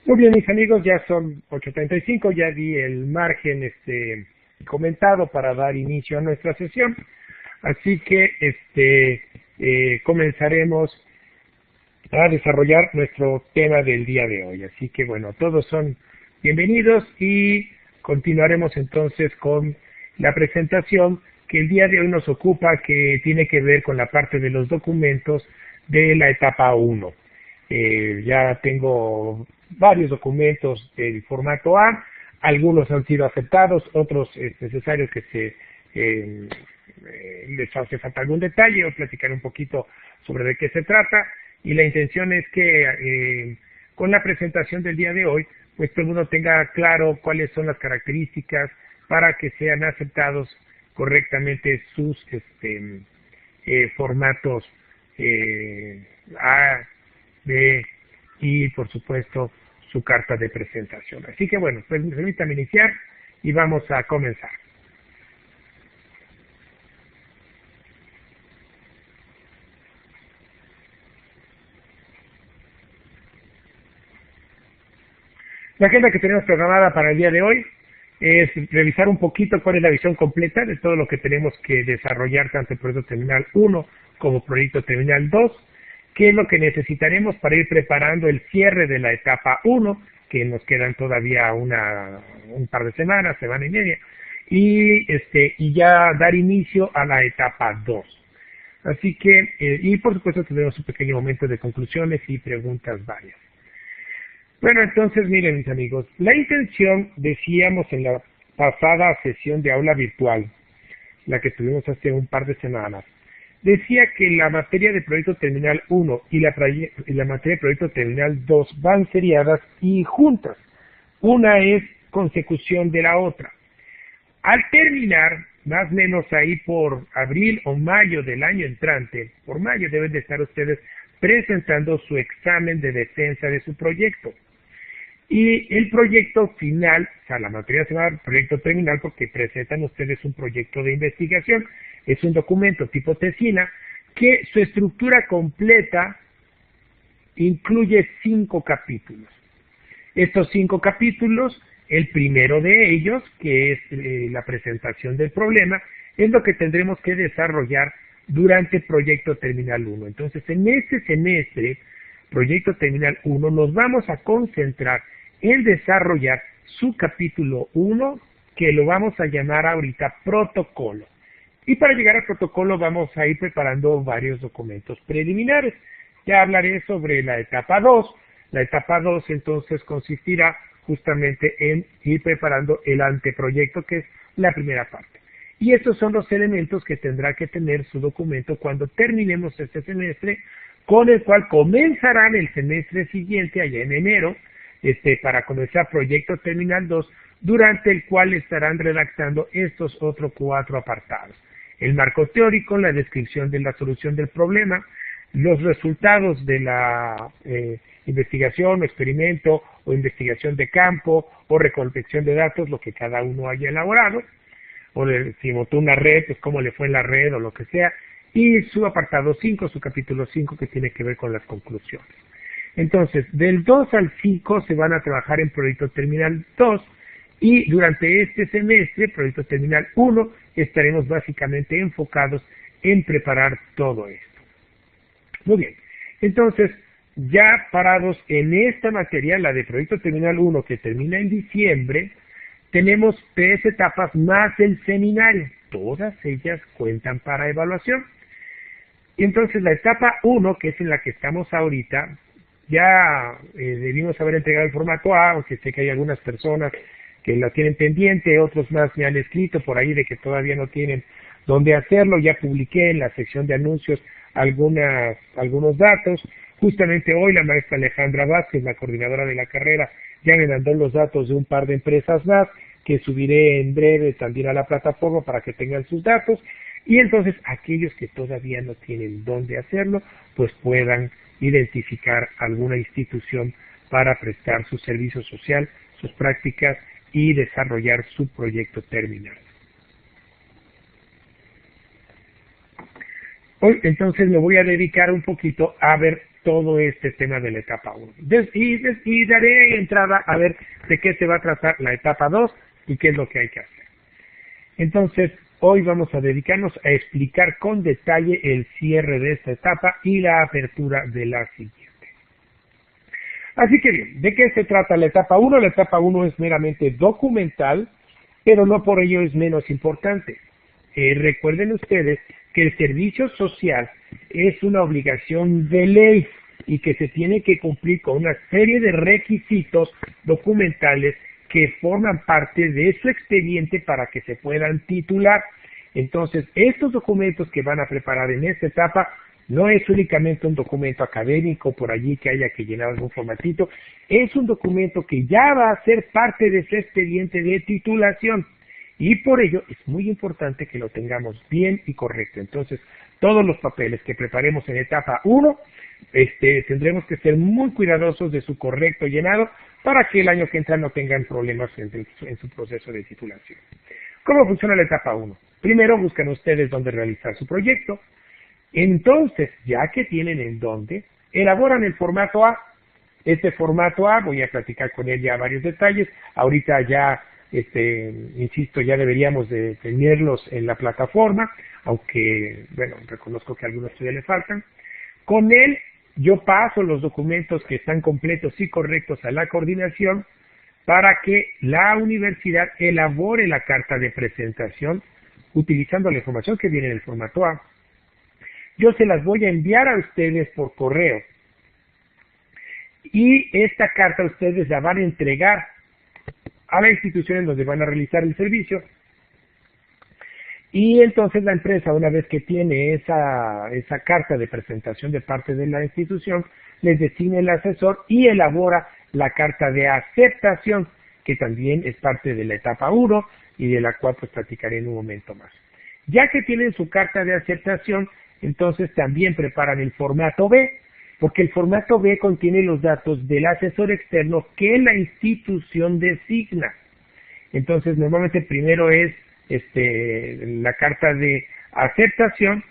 Muy bien, mis amigos, ya son 8:35, ya di el margen comentado para dar inicio a nuestra sesión. Así que comenzaremos a desarrollar nuestro tema del día de hoy. Así que bueno, todos son bienvenidos y continuaremos entonces con la presentación que el día de hoy nos ocupa, que tiene que ver con la parte de los documentos de la etapa 1. Ya tengo varios documentos del formato A, algunos han sido aceptados, otros es necesario que les hace falta algún detalle o platicar un poquito sobre de qué se trata, y la intención es que con la presentación del día de hoy, pues todo el mundo tenga claro cuáles son las características para que sean aceptados correctamente sus formatos A, B y por supuesto su carta de presentación. Así que bueno, pues permítanme iniciar y vamos a comenzar. La agenda que tenemos programada para el día de hoy es revisar un poquito cuál es la visión completa de todo lo que tenemos que desarrollar, tanto el proyecto terminal 1 como proyecto terminal 2, qué es lo que necesitaremos para ir preparando el cierre de la etapa 1, que nos quedan todavía un par de semanas, semana y media, y ya dar inicio a la etapa 2. Así que, y por supuesto tendremos un pequeño momento de conclusiones y preguntas varias. Bueno, entonces miren mis amigos, la intención, decíamos en la pasada sesión de aula virtual, la que tuvimos hace un par de semanas, decía que la materia de proyecto terminal 1 y la materia de proyecto terminal 2 van seriadas y juntas. Una es consecución de la otra. Al terminar, más o menos ahí por abril o mayo del año entrante, por mayo deben de estar ustedes presentando su examen de defensa de su proyecto. Y el proyecto final, o sea, la materia se llama proyecto terminal porque presentan ustedes un proyecto de investigación. Es un documento tipo tesina que su estructura completa incluye 5 capítulos. Estos 5 capítulos, el primero de ellos, que es la presentación del problema, es lo que tendremos que desarrollar durante proyecto terminal 1. Entonces, en este semestre, proyecto terminal 1, nos vamos a concentrar en desarrollar su capítulo 1, que lo vamos a llamar ahorita protocolo. Y para llegar al protocolo vamos a ir preparando varios documentos preliminares. Ya hablaré sobre la etapa 2. La etapa 2 entonces consistirá justamente en ir preparando el anteproyecto, que es la primera parte. Y estos son los elementos que tendrá que tener su documento cuando terminemos este semestre, con el cual comenzarán el semestre siguiente, allá en enero, para comenzar proyecto terminal 2, durante el cual estarán redactando estos otros 4 apartados. El marco teórico, la descripción de la solución del problema, los resultados de la investigación o experimento o investigación de campo o recolección de datos, lo que cada uno haya elaborado, o si montó una red, pues cómo le fue en la red o lo que sea, y su apartado 5, su capítulo 5, que tiene que ver con las conclusiones. Entonces, del 2 al 5 se van a trabajar en proyecto terminal 2, y durante este semestre, proyecto terminal 1, estaremos básicamente enfocados en preparar todo esto. Muy bien, entonces, ya parados en esta materia, la de proyecto terminal 1, que termina en diciembre, tenemos 3 etapas más el seminario. Todas ellas cuentan para evaluación. Y entonces la etapa 1, que es en la que estamos ahorita, ya debimos haber entregado el formato A, aunque sé que hay algunas personas que la tienen pendiente, otros más me han escrito por ahí de que todavía no tienen dónde hacerlo. Ya publiqué en la sección de anuncios algunos datos. Justamente hoy la maestra Alejandra Vázquez, la coordinadora de la carrera, ya me mandó los datos de un par de empresas más, que subiré en breve también a la plataforma para que tengan sus datos. Y entonces aquellos que todavía no tienen dónde hacerlo, pues puedan identificar alguna institución para prestar su servicio social, sus prácticas y desarrollar su proyecto terminal. Hoy entonces me voy a dedicar un poquito a ver todo este tema de la etapa 1. Y daré entrada a ver de qué se va a tratar la etapa 2 y qué es lo que hay que hacer. Entonces, hoy vamos a dedicarnos a explicar con detalle el cierre de esta etapa y la apertura de la siguiente. Así que bien, ¿de qué se trata la etapa 1? La etapa 1 es meramente documental, pero no por ello es menos importante. Recuerden ustedes que el servicio social es una obligación de ley y que se tiene que cumplir con una serie de requisitos documentales que forman parte de su expediente para que se puedan titular. Entonces, estos documentos que van a preparar en esta etapa no es únicamente un documento académico por allí que haya que llenar algún formatito, es un documento que ya va a ser parte de su expediente de titulación. Y por ello es muy importante que lo tengamos bien y correcto. Entonces, todos los papeles que preparemos en etapa 1, tendremos que ser muy cuidadosos de su correcto llenado para que el año que entra no tengan problemas en su proceso de titulación. ¿Cómo funciona la etapa 1? Primero buscan ustedes dónde realizar su proyecto. Entonces, ya que tienen en dónde, elaboran el formato A. Este formato A, voy a platicar con él ya varios detalles. Ahorita ya insisto, ya deberíamos de tenerlos en la plataforma, aunque, bueno, reconozco que a algunos todavía le faltan. Con él, yo paso los documentos que están completos y correctos a la coordinación para que la universidad elabore la carta de presentación utilizando la información que viene en el formato A. Yo se las voy a enviar a ustedes por correo. Y esta carta ustedes la van a entregar a la institución en donde van a realizar el servicio. Y entonces la empresa, una vez que tiene esa carta de presentación de parte de la institución, les designa el asesor y elabora la carta de aceptación, que también es parte de la etapa 1 y de la cual pues platicaré en un momento más. Ya que tienen su carta de aceptación, entonces también preparan el formato B, porque el formato B contiene los datos del asesor externo que la institución designa. Entonces, normalmente primero es la carta de aceptación,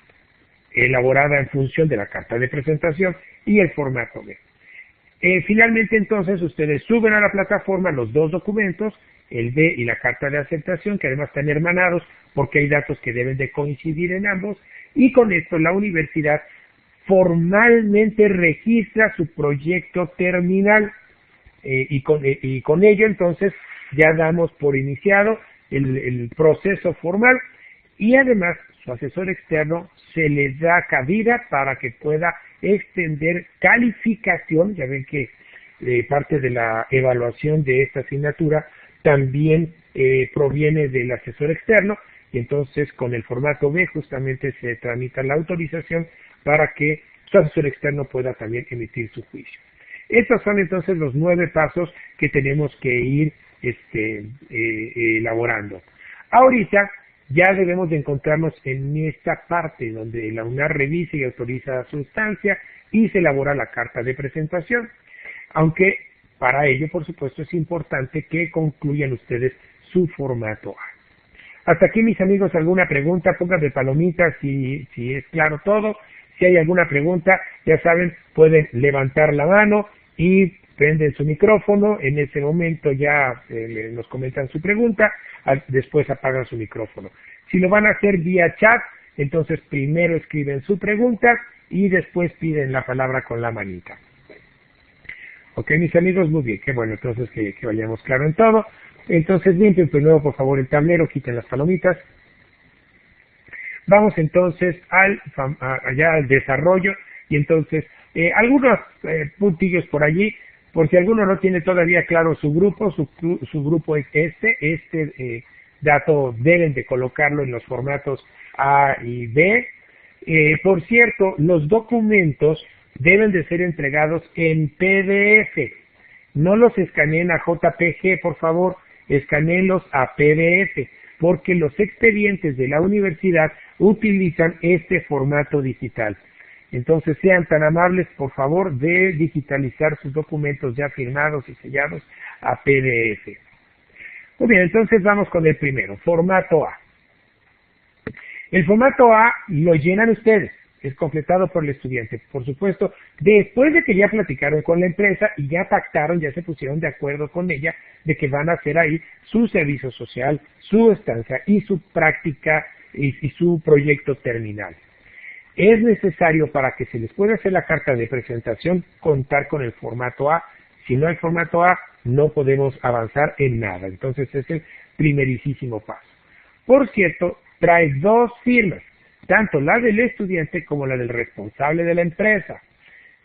elaborada en función de la carta de presentación, y el formato B. Finalmente, entonces, ustedes suben a la plataforma los dos documentos, el B y la carta de aceptación, que además están hermanados porque hay datos que deben de coincidir en ambos, y con esto la universidad formalmente registra su proyecto terminal y con ello entonces ya damos por iniciado el proceso formal y además su asesor externo se le da cabida para que pueda extender calificación. Ya ven que parte de la evaluación de esta asignatura también proviene del asesor externo y entonces con el formato B justamente se tramita la autorización para que su asesor externo pueda también emitir su juicio. Estos son entonces los 9 pasos que tenemos que ir elaborando. Ahorita ya debemos de encontrarnos en esta parte donde la UNAR revisa y autoriza la sustancia y se elabora la carta de presentación. Aunque para ello, por supuesto, es importante que concluyan ustedes su formato A. Hasta aquí, mis amigos, ¿alguna pregunta? Pónganme palomitas si es claro todo. Si hay alguna pregunta, ya saben, pueden levantar la mano y prenden su micrófono. En ese momento ya nos comentan su pregunta, después apagan su micrófono. Si lo van a hacer vía chat, entonces primero escriben su pregunta y después piden la palabra con la manita. Ok, mis amigos, muy bien, qué bueno, entonces que vayamos claro en todo. Entonces limpien primero, por favor, el tablero, quiten las palomitas. Vamos entonces allá al desarrollo y entonces algunos puntillos por allí, por si alguno no tiene todavía claro su grupo es este dato deben de colocarlo en los formatos A y B. Por cierto, los documentos deben de ser entregados en PDF. No los escaneen a JPG, por favor, escaneenlos a PDF, porque los expedientes de la universidad utilizan este formato digital. Entonces sean tan amables, por favor, de digitalizar sus documentos ya firmados y sellados a PDF. Muy bien, entonces vamos con el primero, formato A. El formato A lo llenan ustedes. es completado por el estudiante. Por supuesto, después de que ya platicaron con la empresa y ya pactaron, ya se pusieron de acuerdo con ella de que van a hacer ahí su servicio social, su estancia y su práctica y su proyecto terminal. Es necesario para que se les pueda hacer la carta de presentación contar con el formato A. Si no hay formato A, no podemos avanzar en nada. Entonces es el primerísimo paso. Por cierto, trae 2 firmas, tanto la del estudiante como la del responsable de la empresa.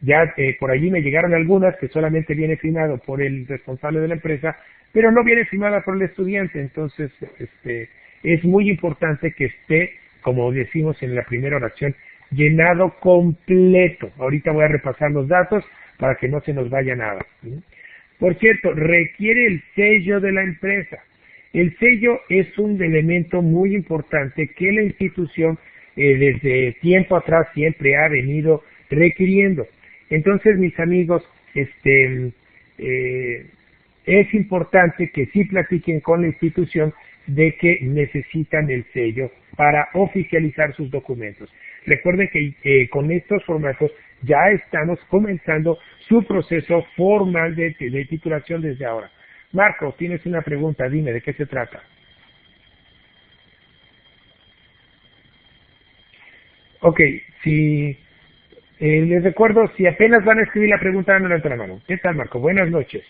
Ya por allí me llegaron algunas que solamente viene firmado por el responsable de la empresa, pero no viene firmada por el estudiante. Entonces es muy importante que esté, como decimos en la primera oración, llenado completo. Ahorita voy a repasar los datos para que no se nos vaya nada. Por cierto, requiere el sello de la empresa. El sello es un elemento muy importante que la institución desde tiempo atrás siempre ha venido requiriendo. Entonces, mis amigos, es importante que sí platiquen con la institución de que necesitan el sello para oficializar sus documentos. Recuerden que con estos formatos ya estamos comenzando su proceso formal de titulación desde ahora. Marco, tienes una pregunta, dime, ¿de qué se trata? Ok, si les recuerdo, si apenas van a escribir la pregunta, dámelo entre la mano. ¿Qué tal, Marco? Buenas noches.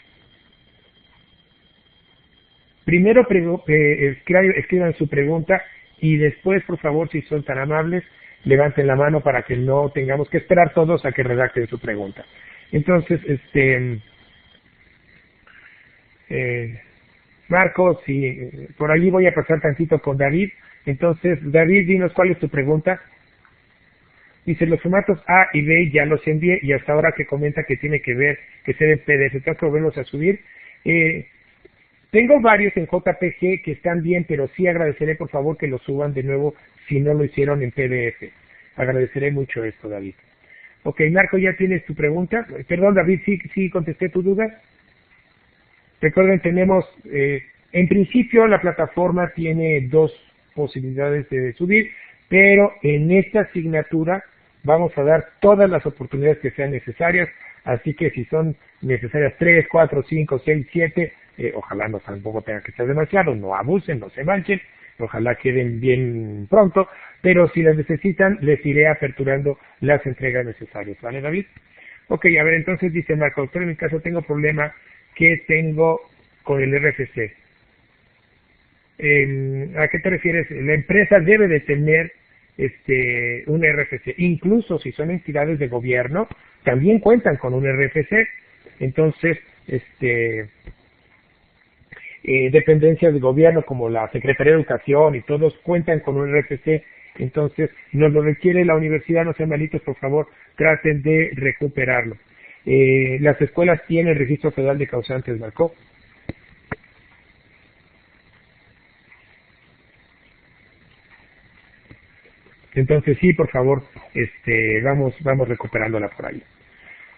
Primero escriban su pregunta y después, por favor, si son tan amables, levanten la mano para que no tengamos que esperar todos a que redacten su pregunta. Entonces, Marco, si por allí voy a pasar tantito con David. Entonces, David, dinos cuál es tu pregunta. Dice, los formatos A y B ya los envié y hasta ahora que comenta que tiene que ver, que ser en PDF, tengo que volverlos a subir. Tengo varios en JPG que están bien, pero sí agradeceré por favor que los suban de nuevo si no lo hicieron en PDF. Agradeceré mucho esto, David. Ok, Marco, ¿ya tienes tu pregunta? Perdón, David, ¿sí contesté tu duda? Recuerden, tenemos, en principio la plataforma tiene 2 posibilidades de subir, pero en esta asignatura vamos a dar todas las oportunidades que sean necesarias, así que si son necesarias 3, 4, 5, 6, 7, ojalá no tampoco tenga que ser demasiado, no abusen, no se manchen, ojalá queden bien pronto, pero si las necesitan, les iré aperturando las entregas necesarias, ¿vale, David? Ok, a ver, entonces dice Marco, doctor, en mi caso tengo problema que tengo con el RFC. ¿A qué te refieres? La empresa debe de tener un RFC, incluso si son entidades de gobierno, también cuentan con un RFC, entonces, dependencias de gobierno como la Secretaría de Educación y todos cuentan con un RFC, entonces nos lo requiere la universidad, no sean malitos, por favor, traten de recuperarlo. Las escuelas tienen registro federal de causantes, Marco. Entonces sí, por favor, vamos recuperándola por ahí.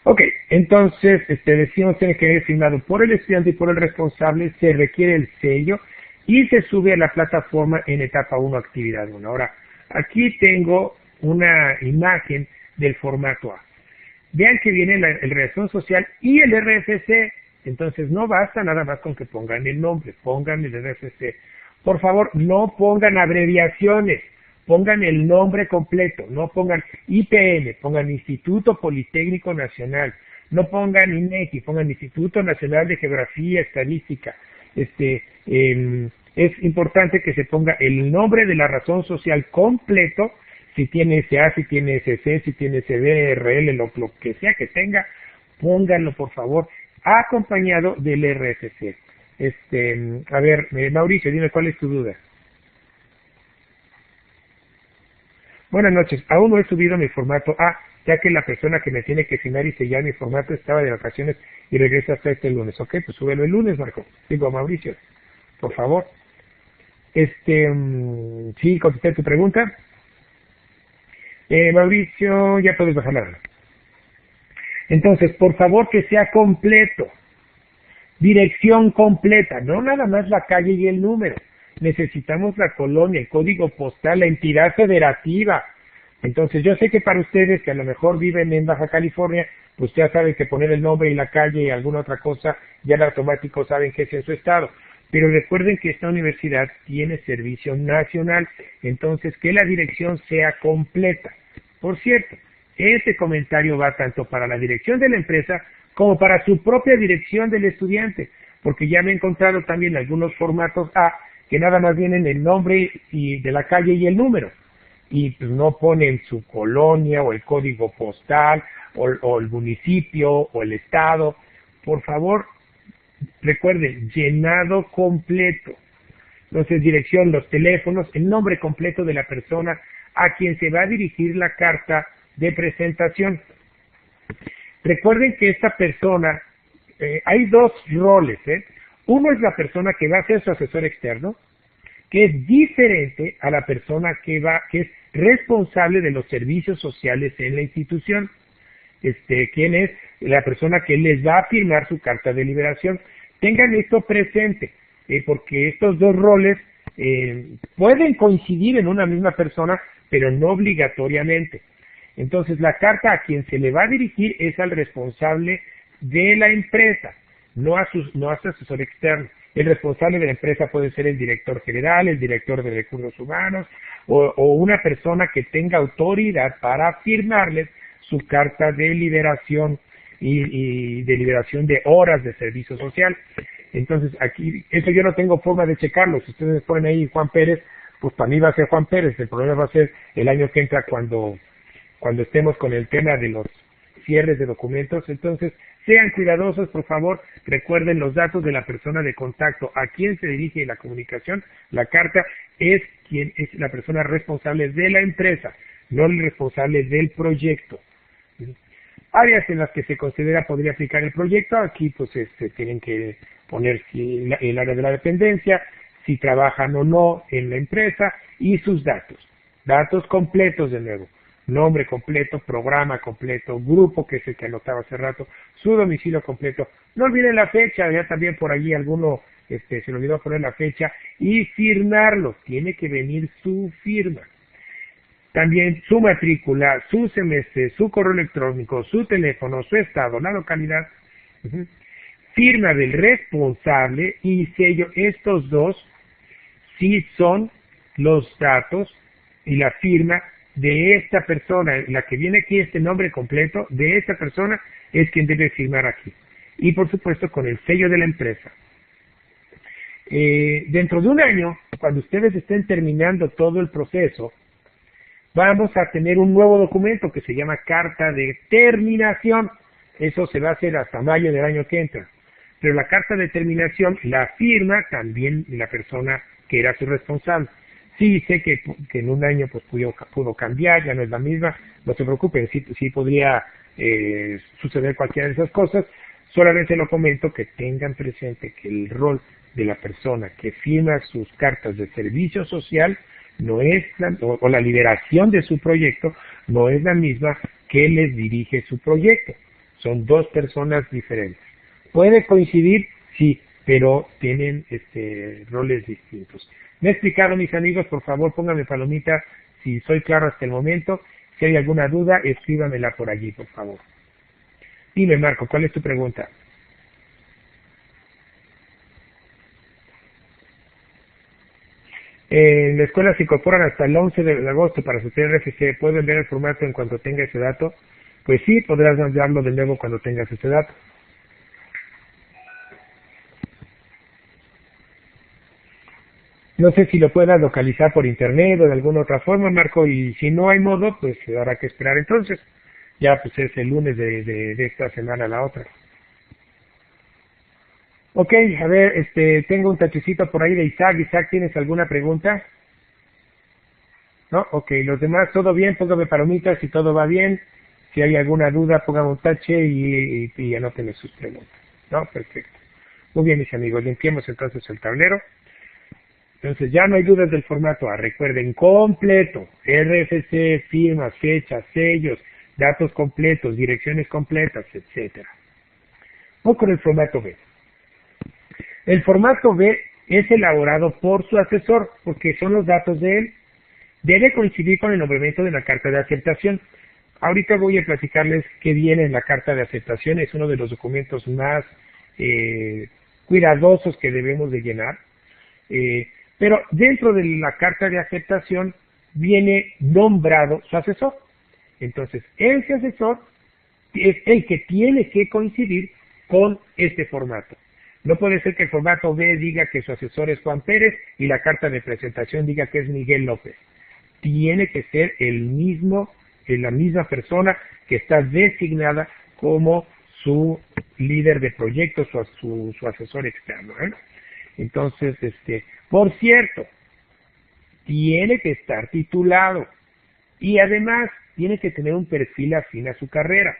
Ok, entonces, decimos tiene que ser firmado por el estudiante y por el responsable, se requiere el sello y se sube a la plataforma en etapa 1, actividad 1. Ahora, aquí tengo una imagen del formato A. Vean que viene la razón social y el RFC, entonces no basta nada más con que pongan el nombre, pongan el RFC. Por favor, no pongan abreviaciones. Pongan el nombre completo, no pongan IPN, pongan Instituto Politécnico Nacional, no pongan INEGI, pongan Instituto Nacional de Geografía, Estadística. Es importante que se ponga el nombre de la razón social completo, si tiene SA, si tiene SC, si tiene CDRL, lo que sea que tenga, pónganlo por favor, acompañado del RFC. A ver, Mauricio, dime cuál es tu duda. Buenas noches, aún no he subido mi formato A, ya que la persona que me tiene que firmar y sellar mi formato estaba de vacaciones y regresa hasta este lunes. Ok, pues súbelo el lunes, Marco. Digo, Mauricio, por favor. Sí, contesté tu pregunta. Mauricio, ya puedes bajarla. Entonces, por favor que sea completo. Dirección completa, no nada más la calle y el número. Necesitamos la colonia, el código postal, la entidad federativa, Entonces yo sé que para ustedes que a lo mejor viven en Baja California, pues ya saben que poner el nombre y la calle y alguna otra cosa, ya en automático saben que es en su estado. Pero recuerden que esta universidad tiene servicio nacional, entonces que la dirección sea completa. Por cierto, este comentario va tanto para la dirección de la empresa como para su propia dirección del estudiante, porque ya me he encontrado también algunos formatos A que nada más vienen el nombre y de la calle y el número, y pues no ponen su colonia o el código postal o el municipio o el estado. Por favor, recuerden, llenado completo. Entonces, dirección, los teléfonos, el nombre completo de la persona a quien se va a dirigir la carta de presentación. Recuerden que esta persona, hay dos roles, Uno es la persona que va a ser su asesor externo, que es diferente a la persona que es responsable de los servicios sociales en la institución. ¿Quién es? La persona que les va a firmar su carta de liberación. Tengan esto presente, porque estos dos roles pueden coincidir en una misma persona, pero no obligatoriamente. Entonces, la carta a quien se le va a dirigir es al responsable de la empresa, no a su asesor externo. El responsable de la empresa puede ser el director general, el director de recursos humanos o una persona que tenga autoridad para firmarles su carta de liberación y de liberación de horas de servicio social. Entonces, aquí, eso yo no tengo forma de checarlo. Si ustedes ponen ahí Juan Pérez, pues para mí va a ser Juan Pérez. El problema va a ser el año que entra cuando estemos con el tema de los cierres de documentos. Entonces, sean cuidadosos, por favor. Recuerden los datos de la persona de contacto a quien se dirige la comunicación. La carta es quien es la persona responsable de la empresa, no el responsable del proyecto. Áreas en las que se considera podría aplicar el proyecto, aquí pues tienen que poner si el área de la dependencia, si trabajan o no en la empresa y sus datos completos de nuevo, nombre completo, programa completo, grupo que es el que anotaba hace rato, su domicilio completo, no olviden la fecha, ya también por allí alguno se le olvidó poner la fecha y firmarlo, tiene que venir su firma. También su matrícula, su semestre, su correo electrónico, su teléfono, su estado, la localidad, firma del responsable y sello. Estos dos sí son los datos y la firma de esta persona. La que viene aquí, este nombre completo de esta persona es quien debe firmar aquí. Y por supuesto con el sello de la empresa. Dentro de un año, cuando ustedes estén terminando todo el proceso, vamos a tener un nuevo documento que se llama carta de terminación. Eso se va a hacer hasta mayo del año que entra. Pero la carta de terminación la firma también la persona que era su responsable. Sí, sé que en un año pues pudo cambiar, ya no es la misma. No se preocupen, sí podría suceder cualquiera de esas cosas. Solamente lo comento que tengan presente que el rol de la persona que firma sus cartas de servicio social no es o la liberación de su proyecto no es la misma que les dirige su proyecto. Son dos personas diferentes. Puede coincidir, sí, pero tienen roles distintos. ¿Me he explicado, mis amigos? Por favor, pónganme palomita si soy claro hasta el momento. Si hay alguna duda, escríbamela por allí, por favor. Dime, Marco, ¿cuál es tu pregunta? En la escuela se incorporan hasta el 11 de agosto para su RFC. ¿Puedo enviar el formato en cuanto tenga ese dato? Pues sí, podrás enviarlo de nuevo cuando tengas ese dato. No sé si lo puedas localizar por internet o de alguna otra forma, Marco, y si no hay modo, pues habrá que esperar entonces. Ya pues es el lunes de esta semana a la otra. Ok, a ver, tengo un tachecito por ahí de Isaac. Isaac, ¿tienes alguna pregunta? ¿No? Ok, los demás, ¿todo bien? Póngame palomitas si todo va bien. Si hay alguna duda, póngame un tache y anótenme sus preguntas. ¿No? Perfecto. Muy bien, mis amigos, limpiemos entonces el tablero. Entonces ya no hay dudas del formato A. Recuerden, completo, RFC, firmas, fechas, sellos, datos completos, direcciones completas, etcétera. O con el formato B. El formato B es elaborado por su asesor, porque son los datos de él. debe coincidir con el nombramiento de la carta de aceptación. Ahorita voy a platicarles qué viene en la carta de aceptación. Es uno de los documentos más cuidadosos que debemos de llenar. Pero dentro de la carta de aceptación viene nombrado su asesor. Entonces, ese asesor es el que tiene que coincidir con este formato. No puede ser que el formato B diga que su asesor es Juan Pérez y la carta de presentación diga que es Miguel López. Tiene que ser la misma persona que está designada como su líder de proyectos o su asesor externo. Entonces, por cierto, tiene que estar titulado y además tiene que tener un perfil afín a su carrera.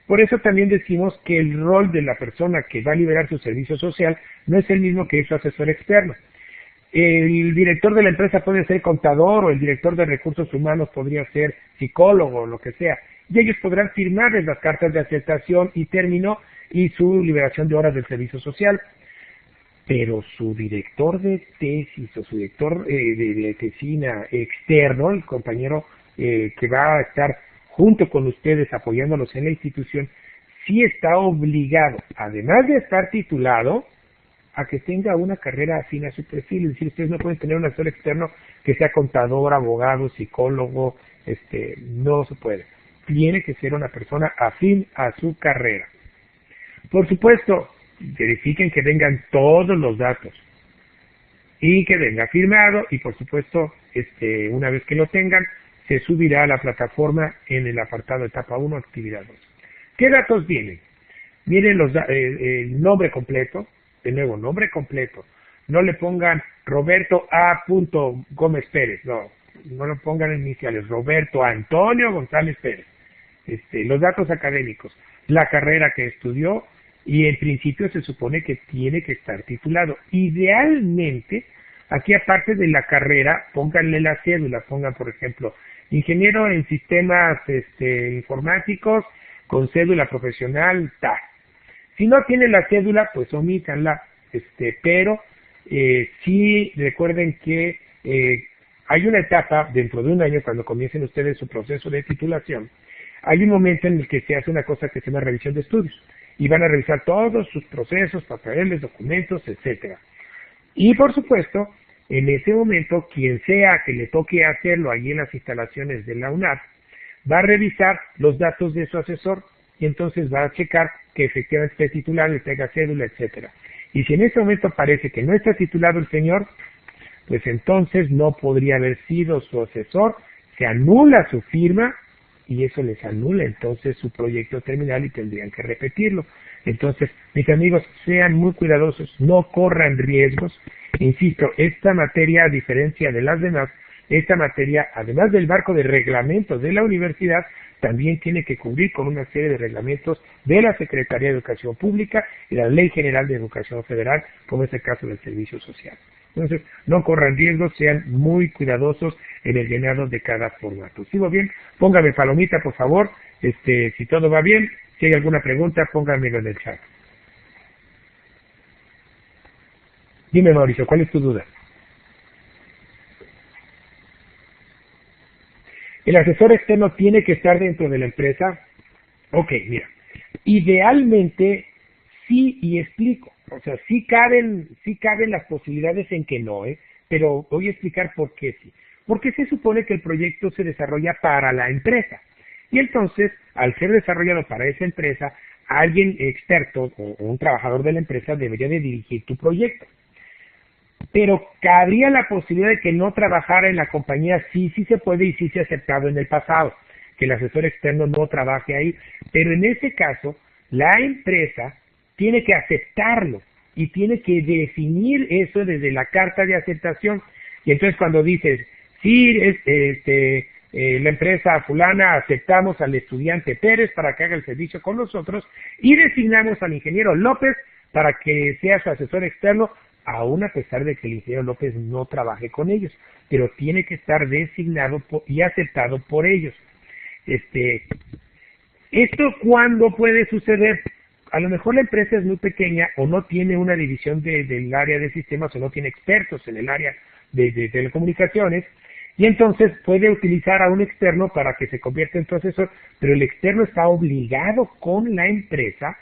Por eso también decimos que el rol de la persona que va a liberar su servicio social no es el mismo que su asesor externo. El director de la empresa puede ser contador o el director de recursos humanos podría ser psicólogo o lo que sea. Y ellos podrán firmarles las cartas de aceptación y término y su liberación de horas del servicio social. Pero su director de tesis o su director de tesina externo, el compañero que va a estar junto con ustedes apoyándolos en la institución, sí está obligado, además de estar titulado, a que tenga una carrera afín a su perfil. Es decir, ustedes no pueden tener un asesor externo que sea contador, abogado, psicólogo, no se puede. Tiene que ser una persona afín a su carrera. Por supuesto, verifiquen que vengan todos los datos y que venga firmado y por supuesto, una vez que lo tengan, se subirá a la plataforma en el apartado etapa 1, actividad 2. ¿Qué datos vienen? Vienen el nombre completo, de nuevo, nombre completo. No le pongan Roberto A. Gómez Pérez, no lo pongan en iniciales, Roberto Antonio González Pérez. Los datos académicos, la carrera que estudió y en principio se supone que tiene que estar titulado. Idealmente, aquí aparte de la carrera, pónganle la cédula, pongan por ejemplo, ingeniero en sistemas informáticos con cédula profesional, tal. Si no tiene la cédula, pues omítanla, pero sí recuerden que hay una etapa dentro de un año cuando comiencen ustedes su proceso de titulación, hay un momento en el que se hace una cosa que se llama revisión de estudios y van a revisar todos sus procesos, papeles, documentos, etcétera. Y por supuesto, en ese momento, quien sea que le toque hacerlo allí en las instalaciones de la UNAP, va a revisar los datos de su asesor y entonces va a checar que efectivamente esté titulado y tenga cédula, etcétera. Y si en ese momento parece que no está titulado el señor, pues entonces no podría haber sido su asesor, se anula su firma y eso les anula entonces su proyecto terminal y tendrían que repetirlo. Entonces, mis amigos, sean muy cuidadosos, no corran riesgos. Insisto, esta materia, a diferencia de las demás, esta materia, además del marco de reglamentos de la universidad, también tiene que cubrir con una serie de reglamentos de la Secretaría de Educación Pública y la Ley General de Educación Federal, como es el caso del servicio social. Entonces, no corran riesgos, sean muy cuidadosos en el llenado de cada formato. ¿Sigo bien? Póngame palomita, por favor. Si todo va bien, si hay alguna pregunta, pónganmelo en el chat. Dime, Mauricio, ¿cuál es tu duda? ¿El asesor externo tiene que estar dentro de la empresa? Ok, mira. Idealmente, sí, y explico. O sea, sí caben las posibilidades en que no, pero voy a explicar por qué sí. Porque se supone que el proyecto se desarrolla para la empresa. Y entonces, al ser desarrollado para esa empresa, alguien experto o un trabajador de la empresa debería de dirigir tu proyecto. Pero cabría la posibilidad de que no trabajara en la compañía, sí se puede y sí se ha aceptado en el pasado, que el asesor externo no trabaje ahí. Pero en ese caso, la empresa tiene que aceptarlo y tiene que definir eso desde la carta de aceptación. Y entonces cuando dices, sí, la empresa fulana aceptamos al estudiante Pérez para que haga el servicio con nosotros y designamos al ingeniero López para que sea su asesor externo, aún a pesar de que el ingeniero López no trabaje con ellos, pero tiene que estar designado y aceptado por ellos. ¿Esto cuándo puede suceder? A lo mejor la empresa es muy pequeña o no tiene una división del área de sistemas o no tiene expertos en el área de telecomunicaciones Y entonces puede utilizar a un externo para que se convierta en su asesor, pero el externo está obligado con la empresa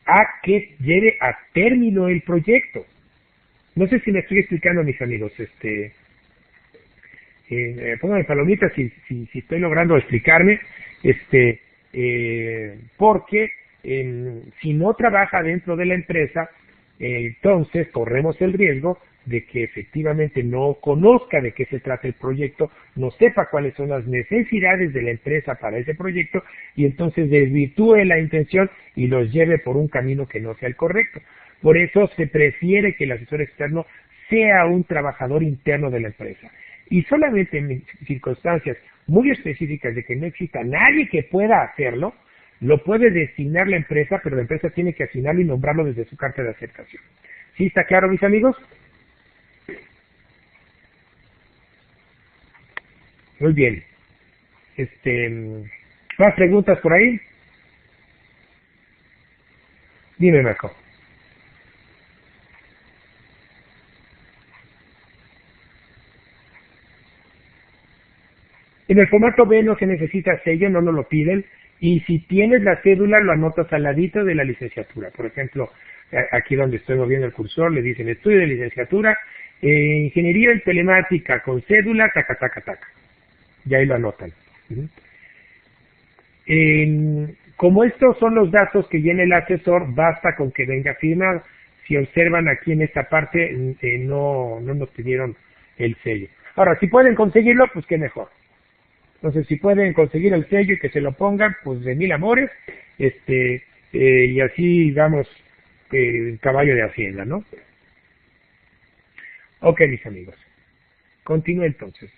a que lleve a término el proyecto. No sé si me estoy explicando, mis amigos. Pónganme palomitas si estoy logrando explicarme. Porque si no trabaja dentro de la empresa, entonces corremos el riesgo de que efectivamente no conozca de qué se trata el proyecto, no sepa cuáles son las necesidades de la empresa para ese proyecto y entonces desvirtúe la intención y los lleve por un camino que no sea el correcto. Por eso se prefiere que el asesor externo sea un trabajador interno de la empresa. Y solamente en circunstancias muy específicas de que no exista nadie que pueda hacerlo, lo puede designar la empresa, pero la empresa tiene que asignarlo y nombrarlo desde su carta de aceptación. ¿Sí está claro, mis amigos? Muy bien. ¿Más preguntas por ahí? Dime, Marco. En el formato B no se necesita sello, no nos lo piden, y si tienes la cédula lo anotas al ladito de la licenciatura. Por ejemplo, aquí donde estoy moviendo el cursor le dicen estudio de licenciatura, ingeniería en telemática con cédula, taca, taca, taca. Y ahí lo anotan. Como estos son los datos que llena el asesor, basta con que venga firmado. Si observan aquí en esta parte, no nos pidieron el sello. Ahora, si pueden conseguirlo, pues qué mejor. Entonces, si pueden conseguir el sello y que se lo pongan, pues de mil amores, y así damos el caballo de Hacienda, ¿no? Ok, mis amigos. Continúe entonces.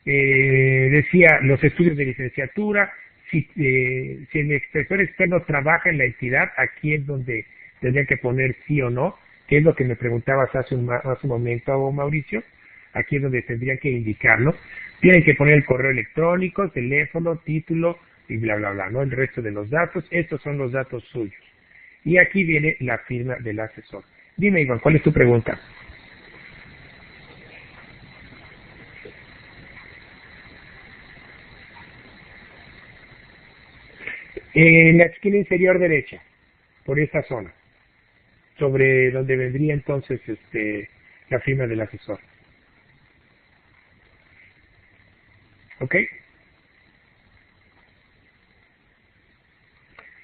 Decía, los estudios de licenciatura, si el asesor externo trabaja en la entidad, aquí es donde tendría que poner sí o no, que es lo que me preguntabas hace un momento, Mauricio. Aquí es donde tendrían que indicarlo. Tienen que poner el correo electrónico, teléfono, título y bla, bla, bla, ¿no? El resto de los datos. Estos son los datos suyos. Y aquí viene la firma del asesor. Dime, Iván, ¿cuál es tu pregunta? En la esquina inferior derecha, por esa zona, sobre donde vendría entonces la firma del asesor. ¿Ok?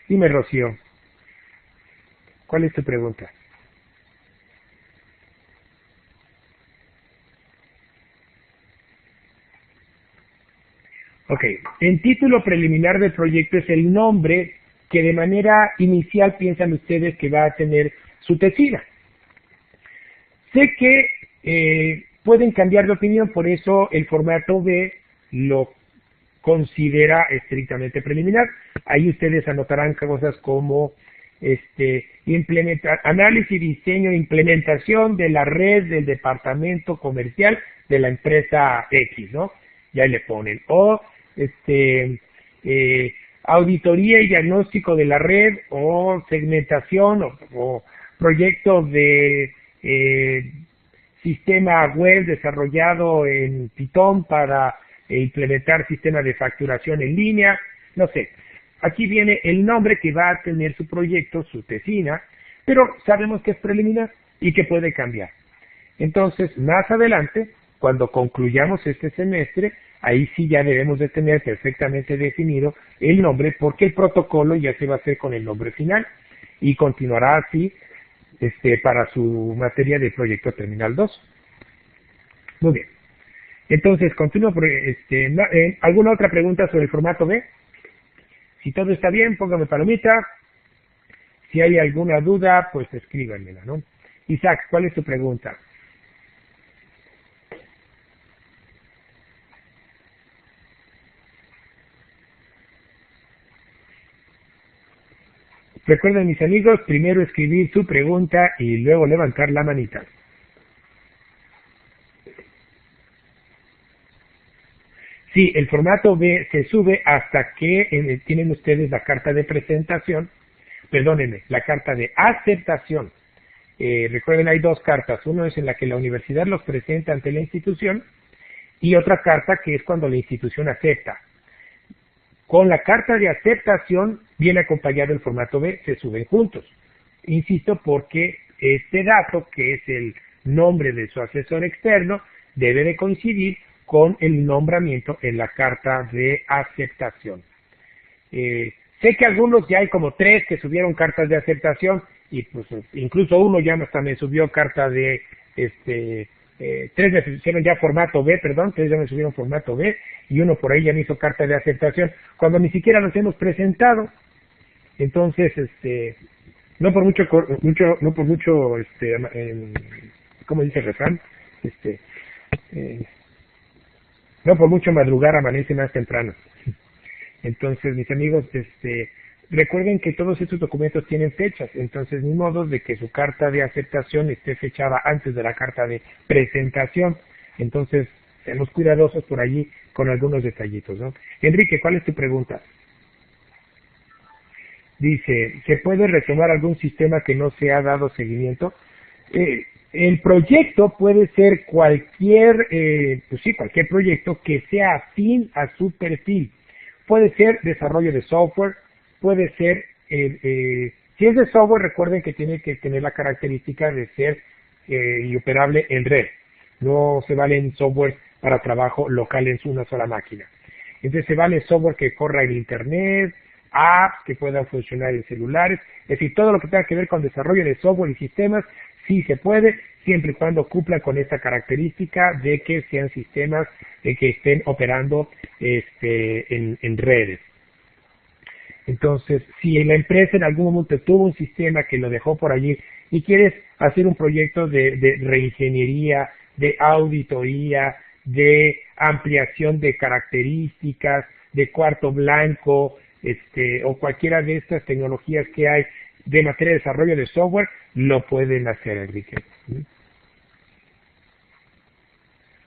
Dime, Rocío, ¿cuál es tu pregunta? Ok, el título preliminar del proyecto es el nombre que de manera inicial piensan ustedes que va a tener su tesina. Sé que pueden cambiar de opinión, por eso el formato B lo considera estrictamente preliminar. Ahí ustedes anotarán cosas como análisis, diseño e implementación de la red del departamento comercial de la empresa X, ¿no? Y ahí le ponen. O auditoría y diagnóstico de la red, o segmentación, o proyecto de sistema web desarrollado en Python para implementar sistema de facturación en línea, no sé. Aquí viene el nombre que va a tener su proyecto, su tesina, pero sabemos que es preliminar y que puede cambiar. Entonces, más adelante, cuando concluyamos este semestre, ahí sí ya debemos de tener perfectamente definido el nombre, porque el protocolo ya se va a hacer con el nombre final y continuará así para su materia de proyecto terminal 2. Muy bien. Entonces, continúo. ¿Alguna otra pregunta sobre el formato B? Si todo está bien, póngame palomita. Si hay alguna duda, pues escríbanmela, ¿no? Isaac, ¿cuál es tu pregunta? Recuerden, mis amigos, primero escribir su pregunta y luego levantar la manita. Sí, el formato B se sube hasta que tienen ustedes la carta de presentación, perdónenme, la carta de aceptación. Recuerden, hay dos cartas. Uno es en la que la universidad los presenta ante la institución y otra carta que es cuando la institución acepta. Con la carta de aceptación viene acompañado el formato B, se suben juntos. Insisto, porque este dato, que es el nombre de su asesor externo, debe de coincidir con el nombramiento en la carta de aceptación. Sé que algunos ya hay como 3 que subieron cartas de aceptación y pues incluso uno ya hasta me subió carta de 3 me hicieron ya formato B, perdón, 3 ya me subieron formato B y uno por ahí ya me hizo carta de aceptación cuando ni siquiera los hemos presentado. Entonces, no por mucho, ¿cómo dice el refrán? No por mucho madrugar amanece más temprano. Entonces, mis amigos, recuerden que todos estos documentos tienen fechas, entonces ni modo de que su carta de aceptación esté fechada antes de la carta de presentación. Entonces, seamos cuidadosos por allí con algunos detallitos, ¿no? Enrique, ¿cuál es tu pregunta? Dice, ¿se puede retomar algún sistema que no se ha dado seguimiento? El proyecto puede ser cualquier proyecto que sea afín a su perfil. Puede ser desarrollo de software, puede ser, si es de software, recuerden que tiene que tener la característica de ser y operable en red. No se vale en software para trabajo local en una sola máquina. Entonces se vale software que corra en internet, apps que puedan funcionar en celulares, es decir, todo lo que tenga que ver con desarrollo de software y sistemas, sí se puede, siempre y cuando cumpla con esta característica de que sean sistemas que estén operando en redes. Entonces, si la empresa en algún momento tuvo un sistema que lo dejó por allí y quieres hacer un proyecto de reingeniería, de auditoría, de ampliación de características, de cuarto blanco, o cualquiera de estas tecnologías que hay de materia de desarrollo de software, lo pueden hacer, Enrique.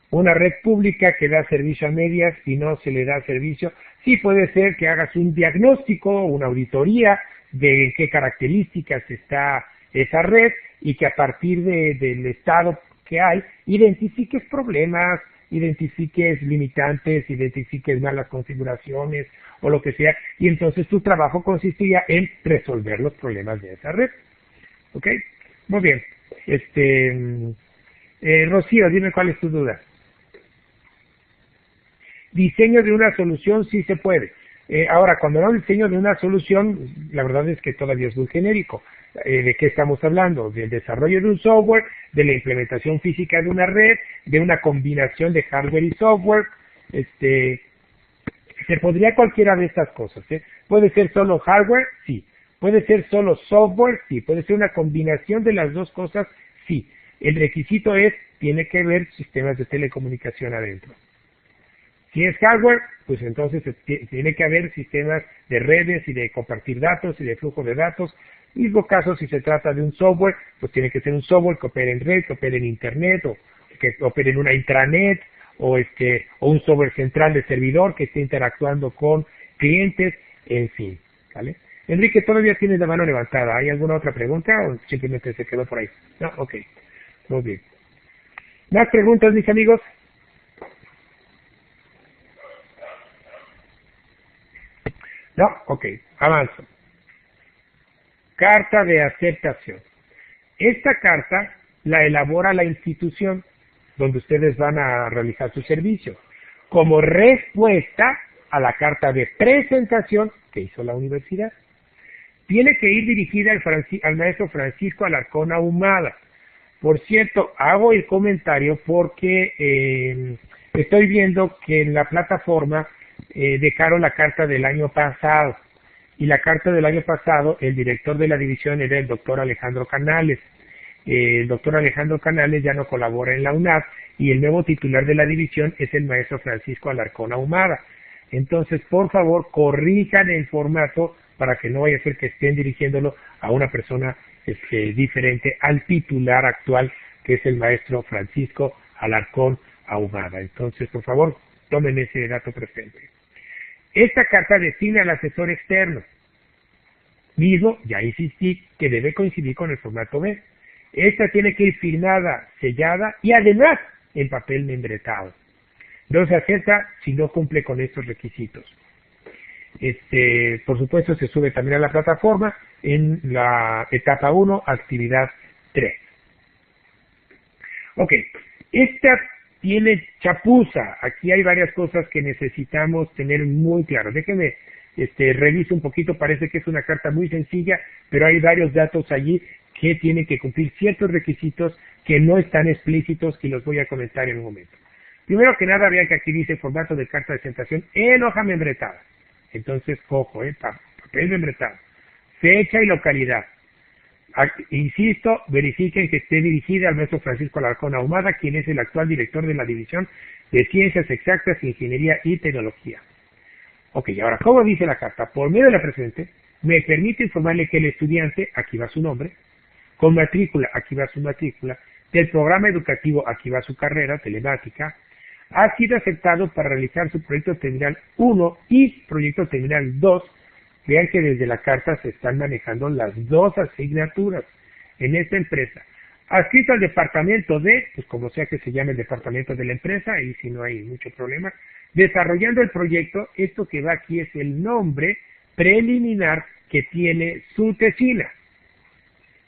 Una red pública que da servicio a medias y no se le da servicio, sí puede ser que hagas un diagnóstico, una auditoría de qué características está esa red y que a partir del estado que hay, identifiques problemas, identifiques limitantes, identifiques malas configuraciones o lo que sea, y entonces tu trabajo consistiría en resolver los problemas de esa red. ¿Ok? Muy bien. Rocío, dime cuál es tu duda. Diseño de una solución sí se puede. Ahora, cuando no diseño de una solución, la verdad es que todavía es muy genérico. ¿De qué estamos hablando? Del desarrollo de un software, de la implementación física de una red, de una combinación de hardware y software. Se podría cualquiera de estas cosas. Puede ser solo hardware, sí. Puede ser solo software, sí. Puede ser una combinación de las dos cosas, sí. El requisito tiene que haber sistemas de telecomunicación adentro. Si es hardware, pues entonces tiene que haber sistemas de redes y de compartir datos y de flujo de datos. Mismo caso, si se trata de un software, pues tiene que ser un software que opere en red, que opere en internet, o que opere en una intranet, o un software central de servidor que esté interactuando con clientes, en fin, ¿vale? Enrique, todavía tienes la mano levantada. ¿Hay alguna otra pregunta o simplemente se quedó por ahí? No, ok. Muy bien. ¿Más preguntas, mis amigos? No, ok, avanzo. Carta de aceptación. Esta carta la elabora la institución donde ustedes van a realizar su servicio, como respuesta a la carta de presentación que hizo la universidad. Tiene que ir dirigida al maestro Francisco Alarcón Ahumada. Por cierto, hago el comentario porque estoy viendo que en la plataforma dejaron la carta del año pasado. Y la carta del año pasado, el director de la división era el doctor Alejandro Canales. El doctor Alejandro Canales ya no colabora en la UNAV y el nuevo titular de la división es el maestro Francisco Alarcón Ahumada. Entonces, por favor, corrijan el formato para que no vaya a ser que estén dirigiéndolo a una persona diferente al titular actual, que es el maestro Francisco Alarcón Ahumada. Entonces, por favor, tomen ese dato presente. Esta carta designa al asesor externo. Mismo, ya insistí, que debe coincidir con el formato B. Esta tiene que ir firmada, sellada y además en papel membretado. No se acepta si no cumple con estos requisitos. Por supuesto, se sube también a la plataforma en la etapa 1, actividad 3. Ok, esta tiene chapuza. Aquí hay varias cosas que necesitamos tener muy claras. Déjenme reviso un poquito. Parece que es una carta muy sencilla, pero hay varios datos allí que tienen que cumplir ciertos requisitos que no están explícitos y los voy a comentar en un momento. Primero que nada, vean que aquí dice formato de carta de presentación en hoja membretada. Entonces, ojo, papel membretado. Fecha y localidad. Insisto, verifiquen que esté dirigida al maestro Francisco Alarcón Ahumada, quien es el actual director de la División de Ciencias Exactas, Ingeniería y Tecnología. Ok, ahora, ¿cómo dice la carta? Por medio de la presente, me permite informarle que el estudiante, aquí va su nombre, con matrícula, aquí va su matrícula, del programa educativo, aquí va su carrera, telemática, ha sido aceptado para realizar su proyecto terminal 1 y proyecto terminal 2. Vean que desde la carta se están manejando las dos asignaturas en esta empresa. Adscrito al departamento de, pues como sea que se llame el departamento de la empresa, y si no hay mucho problema, desarrollando el proyecto, esto que va aquí es el nombre preliminar que tiene su tesina.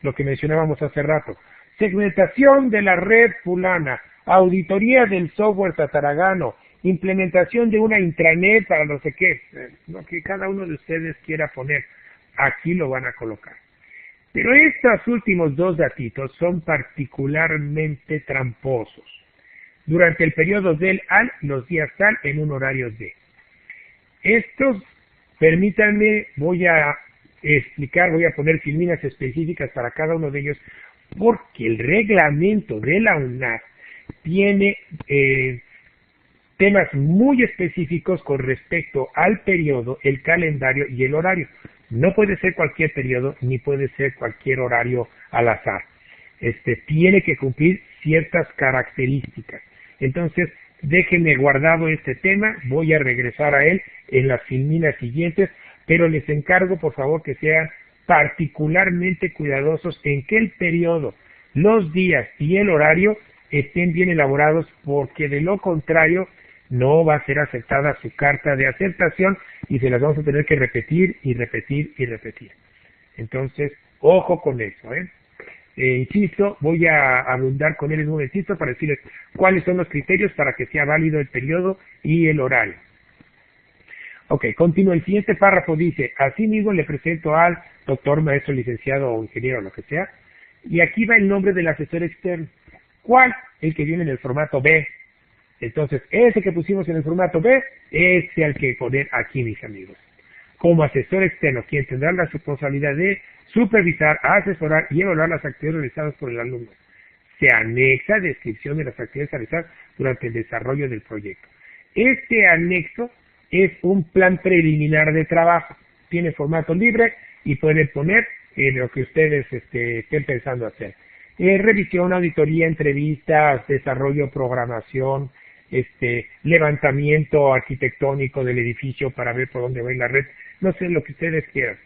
Lo que mencionábamos hace rato. Segmentación de la red fulana, auditoría del software tataragano, implementación de una intranet para no sé qué, lo que cada uno de ustedes quiera poner, aquí lo van a colocar. Pero estos últimos dos datitos son particularmente tramposos. Durante el periodo del al, los días tal, en un horario de. Estos, permítanme, voy a explicar, voy a poner filminas específicas para cada uno de ellos, porque el reglamento de la UNAV tiene temas muy específicos con respecto al periodo, el calendario y el horario. No puede ser cualquier periodo ni puede ser cualquier horario al azar. Tiene que cumplir ciertas características. Entonces, déjenme guardado este tema, voy a regresar a él en las filminas siguientes, pero les encargo por favor que sean particularmente cuidadosos en que el periodo, los días y el horario estén bien elaborados, porque de lo contrario no va a ser aceptada su carta de aceptación y se las vamos a tener que repetir y repetir y repetir. Entonces, ojo con eso, insisto, voy a abundar con él en un momentito para decirles cuáles son los criterios para que sea válido el periodo y el horario. Ok, continúo. El siguiente párrafo dice, asimismo le presento al doctor, maestro, licenciado o ingeniero, lo que sea, y aquí va el nombre del asesor externo. ¿Cuál? El que viene en el formato B. Entonces, ese que pusimos en el formato B, ese al que poner aquí, mis amigos. Como asesor externo, quien tendrá la responsabilidad de supervisar, asesorar y evaluar las actividades realizadas por el alumno. Se anexa descripción de las actividades realizadas durante el desarrollo del proyecto. Este anexo es un plan preliminar de trabajo. Tiene formato libre y pueden poner lo que ustedes estén pensando hacer. Revisión, auditoría, entrevistas, desarrollo, programación, levantamiento arquitectónico del edificio para ver por dónde va la red, no sé, lo que ustedes quieran.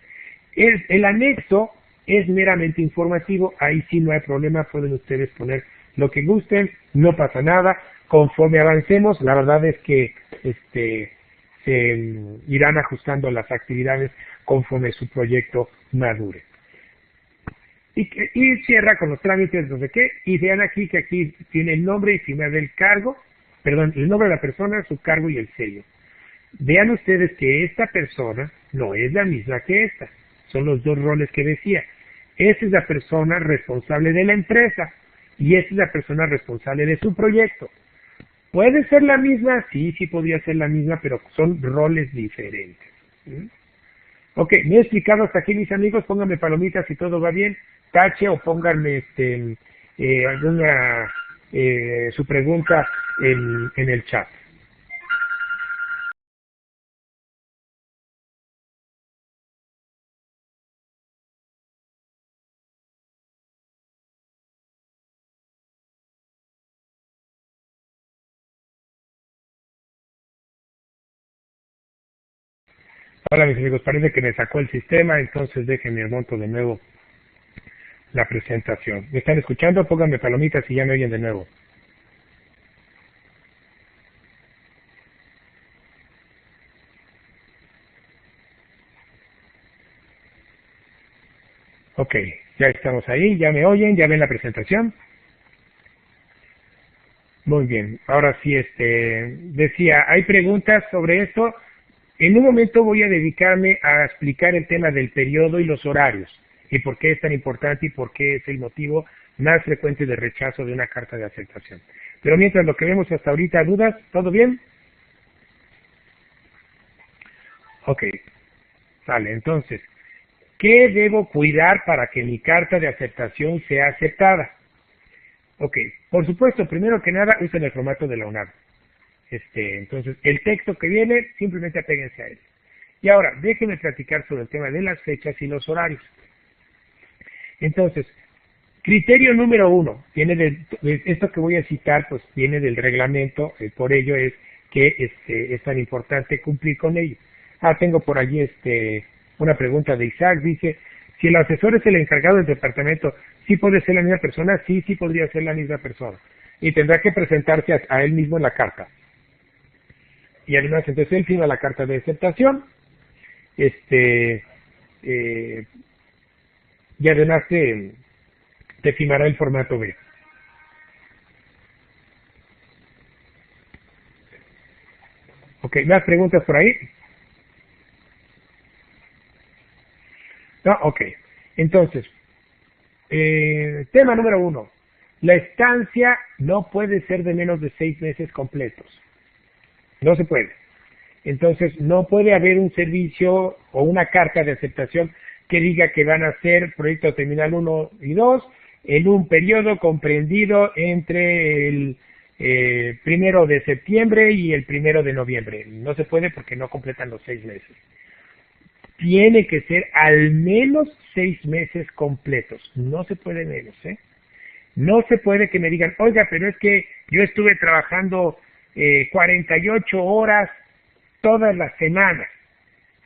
El anexo es meramente informativo, ahí sí no hay problema, pueden ustedes poner lo que gusten, no pasa nada. Conforme avancemos, la verdad es que se irán ajustando las actividades conforme su proyecto madure. Y cierra con los trámites, no sé qué, y vean aquí que aquí tiene el nombre y firma del cargo, perdón, el nombre de la persona, su cargo y el sello. Vean ustedes que esta persona no es la misma que esta, son los dos roles que decía. Esta es la persona responsable de la empresa y esta es la persona responsable de su proyecto. ¿Puede ser la misma? Sí, sí podría ser la misma, pero son roles diferentes. Ok, me he explicado hasta aquí, mis amigos. Pónganme palomitas si todo va bien, tache o pónganme alguna su pregunta en el chat. Hola mis amigos, parece que me sacó el sistema, entonces déjenme monto de nuevo la presentación. ¿Me están escuchando? Pónganme palomitas y ya me oyen de nuevo. Ok, ya estamos ahí, ya me oyen, ya ven la presentación. Muy bien, ahora sí, decía, hay preguntas sobre esto. En un momento voy a dedicarme a explicar el tema del periodo y los horarios, y por qué es tan importante y por qué es el motivo más frecuente de rechazo de una carta de aceptación. Pero mientras lo que vemos hasta ahorita, ¿dudas? ¿Todo bien? Ok, vale, entonces, ¿qué debo cuidar para que mi carta de aceptación sea aceptada? Ok, por supuesto, primero que nada, usen el formato de la UNAM. Entonces, el texto que viene, simplemente apéguense a él. Y ahora, déjenme platicar sobre el tema de las fechas y los horarios. Entonces, criterio número 1, esto que voy a citar, pues viene del reglamento, por ello es que es tan importante cumplir con ello. Tengo por allí una pregunta de Isaac, dice, si el asesor es el encargado del departamento, ¿sí puede ser la misma persona? Sí, sí podría ser la misma persona. Y tendrá que presentarse a él mismo en la carta. Y además, entonces él firma la carta de aceptación, y además te firmará el formato B. Ok, ¿más preguntas por ahí? No, ok. Entonces, tema número 1. La estancia no puede ser de menos de 6 meses completos. No se puede. Entonces, no puede haber un servicio o una carta de aceptación que diga que van a hacer proyecto terminal 1 y 2 en un periodo comprendido entre el 1 de septiembre y el 1 de noviembre. No se puede porque no completan los 6 meses. Tiene que ser al menos 6 meses completos. No se puede menos, ¿eh? No se puede que me digan, oiga, pero es que yo estuve trabajando 48 horas todas las semanas.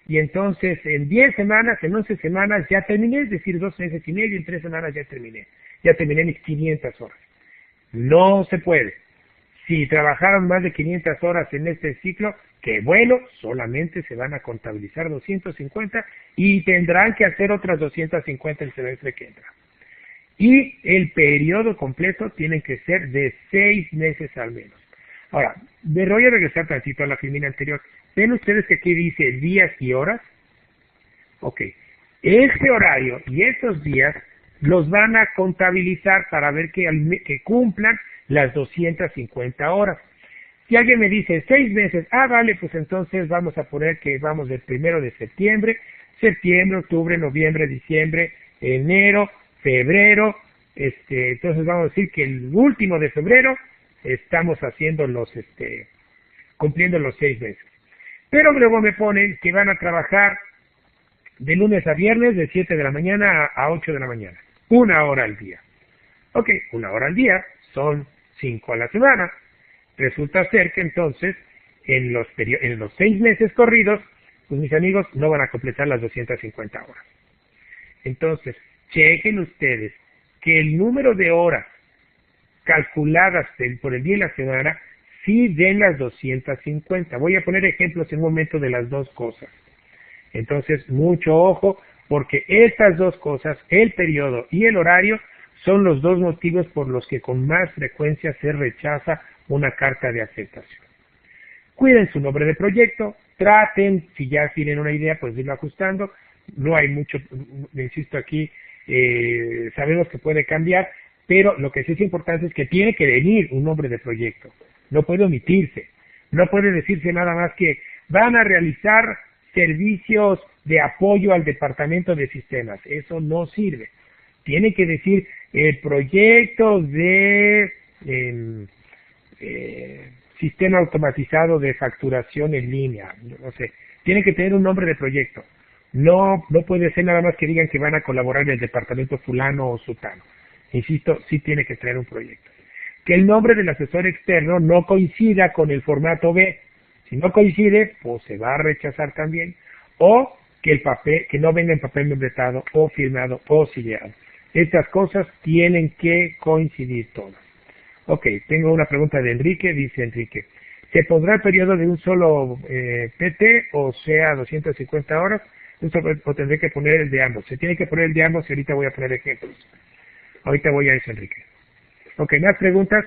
Y entonces en 10 semanas, en 11 semanas ya terminé, es decir, 2 meses y medio, en 3 semanas ya terminé. Ya terminé mis 500 horas. No se puede. Si trabajaron más de 500 horas en este ciclo, que bueno, solamente se van a contabilizar 250 y tendrán que hacer otras 250 el semestre que entra. Y el periodo completo tiene que ser de 6 meses al menos. Ahora, me voy a regresar tantito a la filmina anterior. ¿Ven ustedes que aquí dice días y horas? Ok. Este horario y esos días los van a contabilizar para ver que cumplan las 250 horas. Si alguien me dice 6 meses, vale, pues entonces vamos a poner que vamos del 1 de septiembre, octubre, noviembre, diciembre, enero, febrero, entonces vamos a decir que el último de febrero estamos haciendo cumpliendo los 6 meses. Pero luego me ponen que van a trabajar de lunes a viernes de 7 de la mañana a 8 de la mañana. 1 hora al día. Ok, 1 hora al día son 5 a la semana. Resulta ser que entonces en los 6 meses corridos, pues mis amigos no van a completar las 250 horas. Entonces, chequen ustedes que el número de horas calculadas por el día y la semana sí den las 250. Voy a poner ejemplos en un momento de las dos cosas. Entonces, mucho ojo, porque estas dos cosas, el periodo y el horario, son los dos motivos por los que con más frecuencia se rechaza una carta de aceptación. Cuiden su nombre de proyecto, traten, si ya tienen una idea, pues irlo ajustando. No hay mucho, insisto aquí, sabemos que puede cambiar, pero lo que sí es importante es que tiene que venir un nombre de proyecto. No puede omitirse. No puede decirse nada más que van a realizar servicios de apoyo al departamento de sistemas. Eso no sirve. Tiene que decir el proyecto de sistema automatizado de facturación en línea. No sé. Tiene que tener un nombre de proyecto. No puede ser nada más que digan que van a colaborar en el departamento fulano o sutano. Insisto, sí tiene que traer un proyecto. Que el nombre del asesor externo no coincida con el formato B. Si no coincide, pues se va a rechazar también. O que no venga en papel membretado o firmado o sellado. Estas cosas tienen que coincidir todas. Ok, tengo una pregunta de Enrique. Dice Enrique, ¿se pondrá el periodo de un solo PT, o sea, 250 horas? o tendré que poner el de ambos. Se tiene que poner el de ambos y ahorita voy a poner ejemplos. Ahorita voy a eso, Enrique. Ok, más preguntas.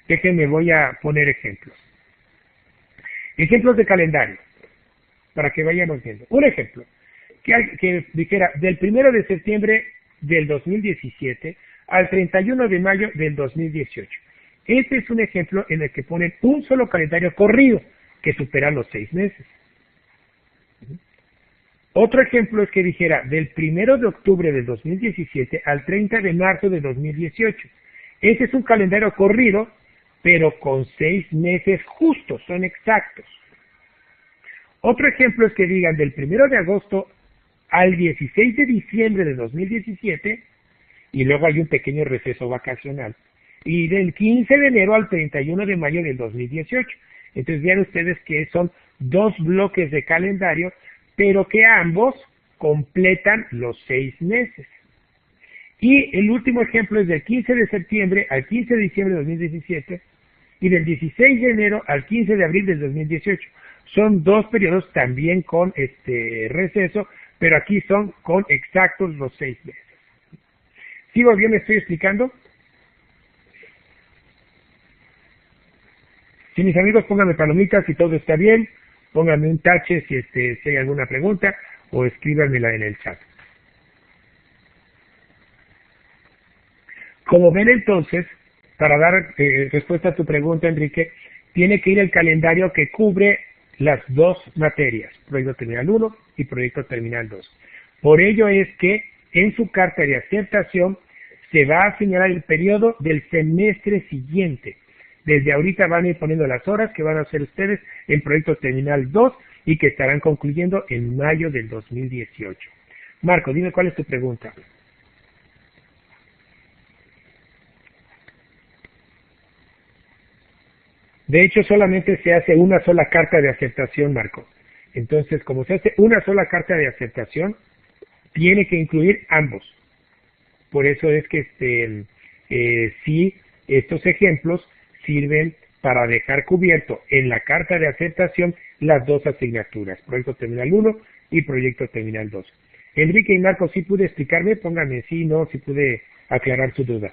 Déjenme, voy a poner ejemplos. Ejemplos de calendario, para que vayamos viendo. Un ejemplo, que dijera del 1 de septiembre del 2017 al 31 de mayo del 2018. Este es un ejemplo en el que ponen un solo calendario corrido que supera los 6 meses. Otro ejemplo es que dijera del 1 de octubre del 2017 al 30 de marzo de 2018. Este es un calendario corrido, pero con 6 meses justos, son exactos. Otro ejemplo es que digan del 1 de agosto al 16 de diciembre de 2017, y luego hay un pequeño receso vacacional, y del 15 de enero al 31 de mayo del 2018. Entonces vean ustedes que son 2 bloques de calendario, pero que ambos completan los 6 meses. Y el último ejemplo es del 15 de septiembre al 15 de diciembre de 2017 y del 16 de enero al 15 de abril del 2018. Son 2 periodos también con receso, pero aquí son con exactos los 6 meses. ¿Sigo bien? ¿Me estoy explicando? Si mis amigos, pónganme palomitas si todo está bien, pónganme un tache si hay alguna pregunta o escríbanmela en el chat. Como ven entonces, para dar respuesta a tu pregunta, Enrique, tiene que ir el calendario que cubre las 2 materias, Proyecto Terminal 1 y Proyecto Terminal 2. Por ello es que en su carta de aceptación se va a señalar el periodo del semestre siguiente. Desde ahorita van a ir poniendo las horas que van a hacer ustedes en Proyecto Terminal 2 y que estarán concluyendo en mayo del 2018. Marco, dime cuál es tu pregunta. De hecho, solamente se hace una sola carta de aceptación, Marco. Entonces, como se hace una sola carta de aceptación, tiene que incluir ambos. Por eso es que sí, estos ejemplos sirven para dejar cubierto en la carta de aceptación las 2 asignaturas, Proyecto Terminal 1 y Proyecto Terminal 2. Enrique y Marco, ¿sí pude explicarme? Pónganme sí, no, si pude aclarar su duda.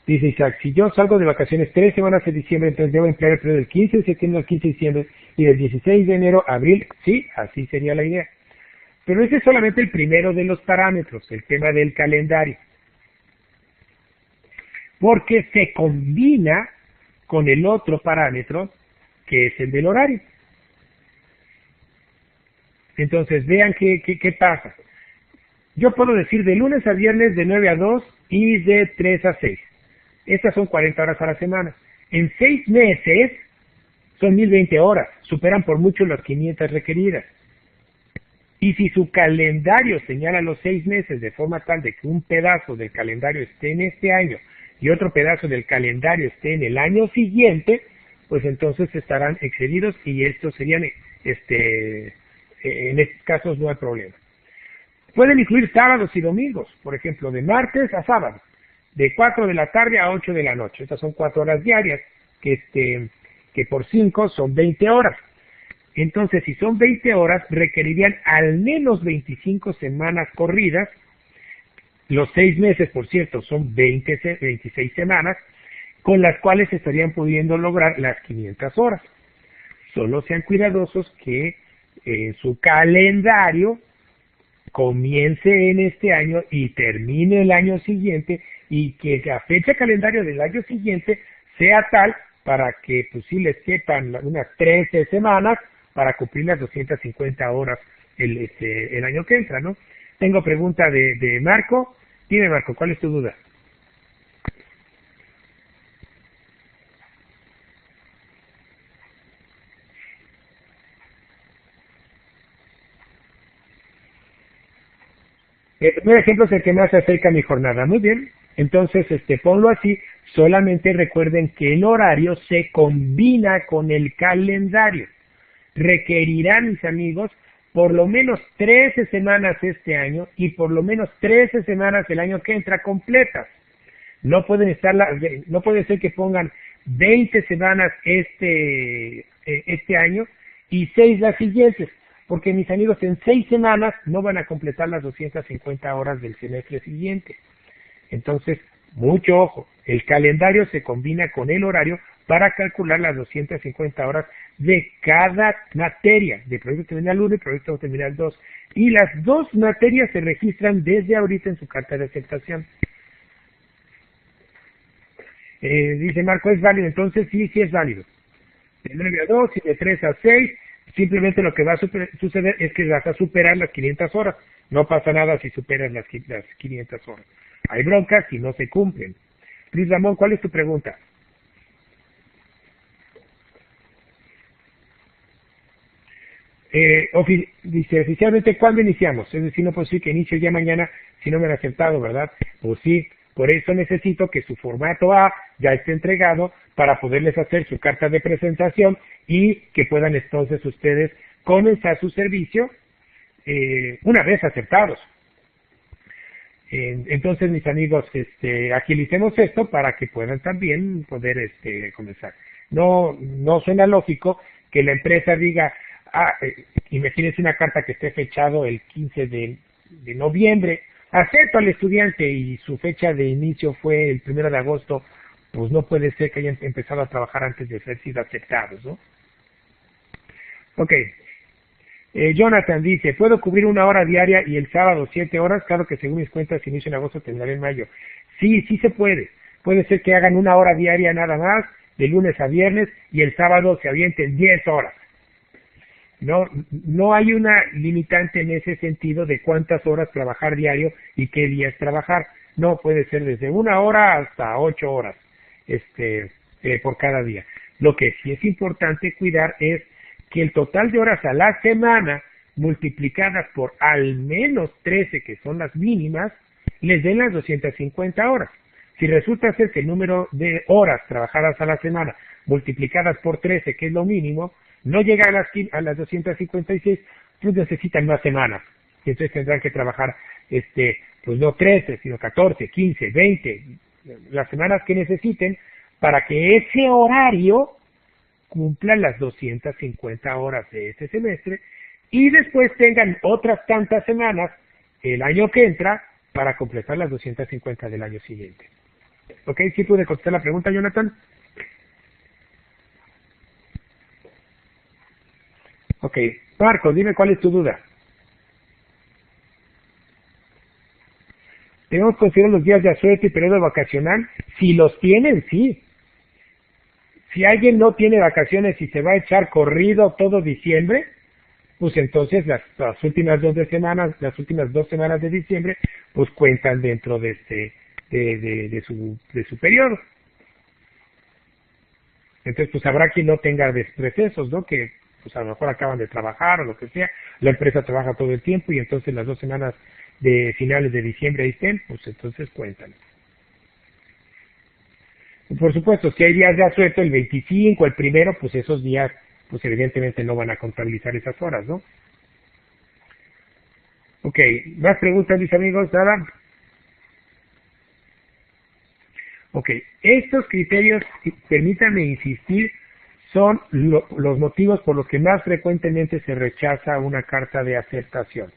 Dice Isaac, si yo salgo de vacaciones 3 semanas de diciembre, entonces debo emplear el periodo del 15 de septiembre al 15 de diciembre y del 16 de enero a abril. Sí, así sería la idea. Pero ese es solamente el primero de los parámetros, el tema del calendario. Porque se combina con el otro parámetro, que es el del horario. Entonces, vean qué pasa. Yo puedo decir de lunes a viernes de 9 a 2 y de 3 a 6. Estas son 40 horas a la semana. En 6 meses son 1020 horas, superan por mucho las 500 requeridas. Y si su calendario señala los 6 meses de forma tal de que un pedazo del calendario esté en este año y otro pedazo del calendario esté en el año siguiente, pues entonces estarán excedidos y estos serían, en estos casos no hay problema. Pueden incluir sábados y domingos, por ejemplo, de martes a sábado, de 4 de la tarde a 8 de la noche. Estas son 4 horas diarias, que por 5 son 20 horas. Entonces, si son 20 horas, requerirían al menos 25 semanas corridas. Los 6 meses, por cierto, son 26 semanas, con las cuales estarían pudiendo lograr las 500 horas. Solo sean cuidadosos que su calendario comience en este año y termine el año siguiente, y que la fecha calendario del año siguiente sea tal para que pues sí les quepan unas 13 semanas para cumplir las 250 horas el año que entra, ¿no? Tengo pregunta de Marco. Dime, Marco, ¿cuál es tu duda? El primer ejemplo es el que más se acerca a mi jornada. Muy bien. Entonces, ponlo así. Solamente recuerden que el horario se combina con el calendario. Requerirán, mis amigos, por lo menos 13 semanas este año y por lo menos 13 semanas el año que entra completas. No puede ser que pongan 20 semanas este año y 6 las siguientes, porque mis amigos en 6 semanas no van a completar las 250 horas del semestre siguiente. Entonces, mucho ojo, el calendario se combina con el horario para calcular las 250 horas de cada materia, de proyecto terminal 1 y proyecto terminal 2. Y las dos materias se registran desde ahorita en su carta de aceptación. Dice Marco, ¿es válido? Entonces sí, sí es válido. De 9 a 2 y de 3 a 6, simplemente lo que va a suceder es que vas a superar las 500 horas. No pasa nada si superas las 500 horas. Hay broncas si no se cumplen. Luis Ramón, ¿cuál es tu pregunta? Dice, oficialmente, ¿cuándo iniciamos? Es decir, no puedo decir que inicio ya mañana si no me han aceptado, ¿verdad? Pues sí, por eso necesito que su formato A ya esté entregado para poderles hacer su carta de presentación y que puedan entonces ustedes comenzar su servicio una vez aceptados. Entonces, mis amigos, agilicemos esto para que puedan también poder comenzar. No suena lógico que la empresa diga, imagínense una carta que esté fechado el 15 de noviembre, acepto al estudiante y su fecha de inicio fue el 1 de agosto, pues no puede ser que hayan empezado a trabajar antes de ser sido aceptados, ¿no? Ok. Jonathan dice, ¿puedo cubrir 1 hora diaria y el sábado 7 horas? Claro que según mis cuentas inicio en agosto, terminaré en mayo. Sí, sí se puede. Puede ser que hagan 1 hora diaria nada más, de lunes a viernes, y el sábado se avienten 10 horas. No hay una limitante en ese sentido de cuántas horas trabajar diario y qué días trabajar. No, puede ser desde 1 hora hasta 8 horas por cada día. Lo que sí es importante cuidar es que el total de horas a la semana, multiplicadas por al menos 13, que son las mínimas, les den las 250 horas. Si resulta ser que el número de horas trabajadas a la semana, multiplicadas por 13, que es lo mínimo, no llega a las 256, pues necesitan más semanas. Y entonces tendrán que trabajar, pues no 13, sino 14, 15, 20, las semanas que necesiten para que ese horario cumplan las 250 horas de este semestre y después tengan otras tantas semanas el año que entra para completar las 250 del año siguiente. ¿Ok? ¿Sí pude contestar la pregunta, Jonathan? Ok. Marco, dime cuál es tu duda. ¿Tenemos que considerar los días de asueto y periodo vacacional? Si los tienen, sí. Si alguien no tiene vacaciones y se va a echar corrido todo diciembre, pues entonces las últimas 2 semanas de diciembre, pues cuentan dentro de su periodo. Entonces, pues habrá quien no tenga recesos, ¿no? Que pues a lo mejor acaban de trabajar o lo que sea, la empresa trabaja todo el tiempo y entonces las 2 semanas de finales de diciembre ahí estén, pues entonces cuentan. Por supuesto, si hay días de asueto, el 25, el 1, pues esos días, pues evidentemente no van a contabilizar esas horas, ¿no? Ok, ¿más preguntas, mis amigos? ¿Nada? Ok, estos criterios, permítanme insistir, son los motivos por los que más frecuentemente se rechaza una carta de aceptación.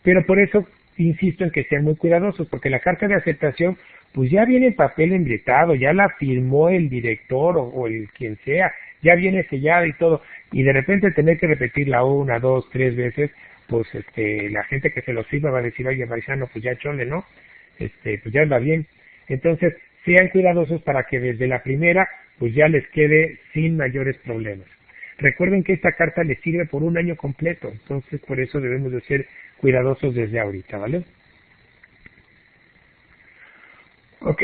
Pero por eso insisto en que sean muy cuidadosos, porque la carta de aceptación pues ya viene en papel embretado, ya la firmó el director o el quien sea, ya viene sellada y todo, y de repente tener que repetirla 1, 2, 3 veces, pues la gente que se lo firma va a decir, oye, paisano, pues ya chole, ¿no? Pues ya anda bien. Entonces, sean cuidadosos para que desde la primera, pues ya les quede sin mayores problemas. Recuerden que esta carta les sirve por 1 año completo, entonces por eso debemos de ser cuidadosos desde ahorita, ¿vale? Ok.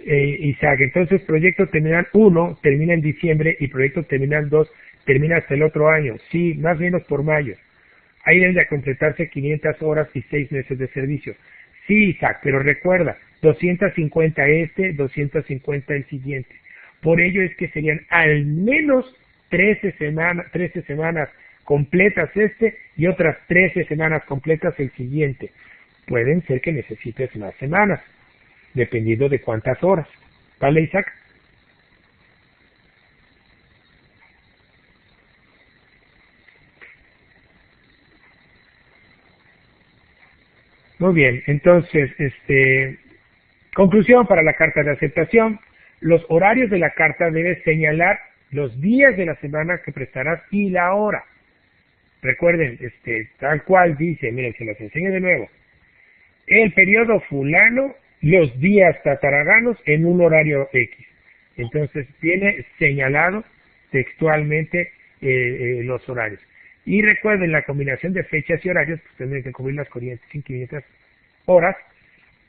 Isaac, entonces proyecto terminal 1 termina en diciembre y proyecto terminal 2 termina hasta el otro año. Sí, más o menos por mayo. Ahí deben de completarse 500 horas y 6 meses de servicio. Sí, Isaac, pero recuerda, 250 250 el siguiente. Por ello es que serían al menos 13 semanas completas y otras 13 semanas completas el siguiente. Pueden ser que necesites más semanas, dependiendo de cuántas horas. ¿Vale, Isaac? Muy bien, entonces, conclusión para la carta de aceptación. Los horarios de la carta debes señalar los días de la semana que prestarás y la hora. Recuerden, tal cual dice, miren, se los enseño de nuevo. El periodo fulano, los días tataraganos en un horario X. Entonces, viene señalado textualmente los horarios. Y recuerden, la combinación de fechas y horarios, pues tendrán que cubrir las 500 horas,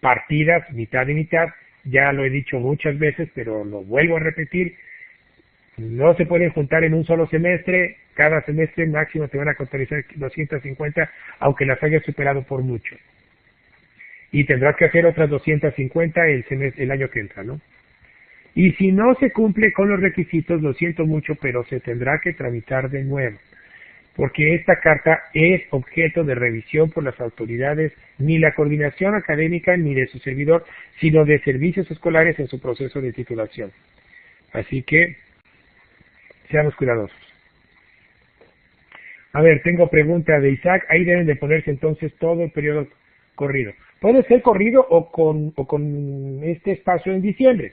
partidas, mitad y mitad. Ya lo he dicho muchas veces, pero lo vuelvo a repetir. No se pueden juntar en un solo semestre. Cada semestre máximo te van a contabilizar 250, aunque las hayas superado por mucho. Y tendrás que hacer otras 250 el año que entra, ¿no? Y si no se cumple con los requisitos, lo siento mucho, pero se tendrá que tramitar de nuevo. Porque esta carta es objeto de revisión por las autoridades, ni la coordinación académica ni de su servidor, sino de servicios escolares en su proceso de titulación. Así que, seamos cuidadosos. A ver, tengo pregunta de Isaac. Ahí deben de ponerse entonces todo el periodo corrido. Puede ser corrido o con este espacio en diciembre.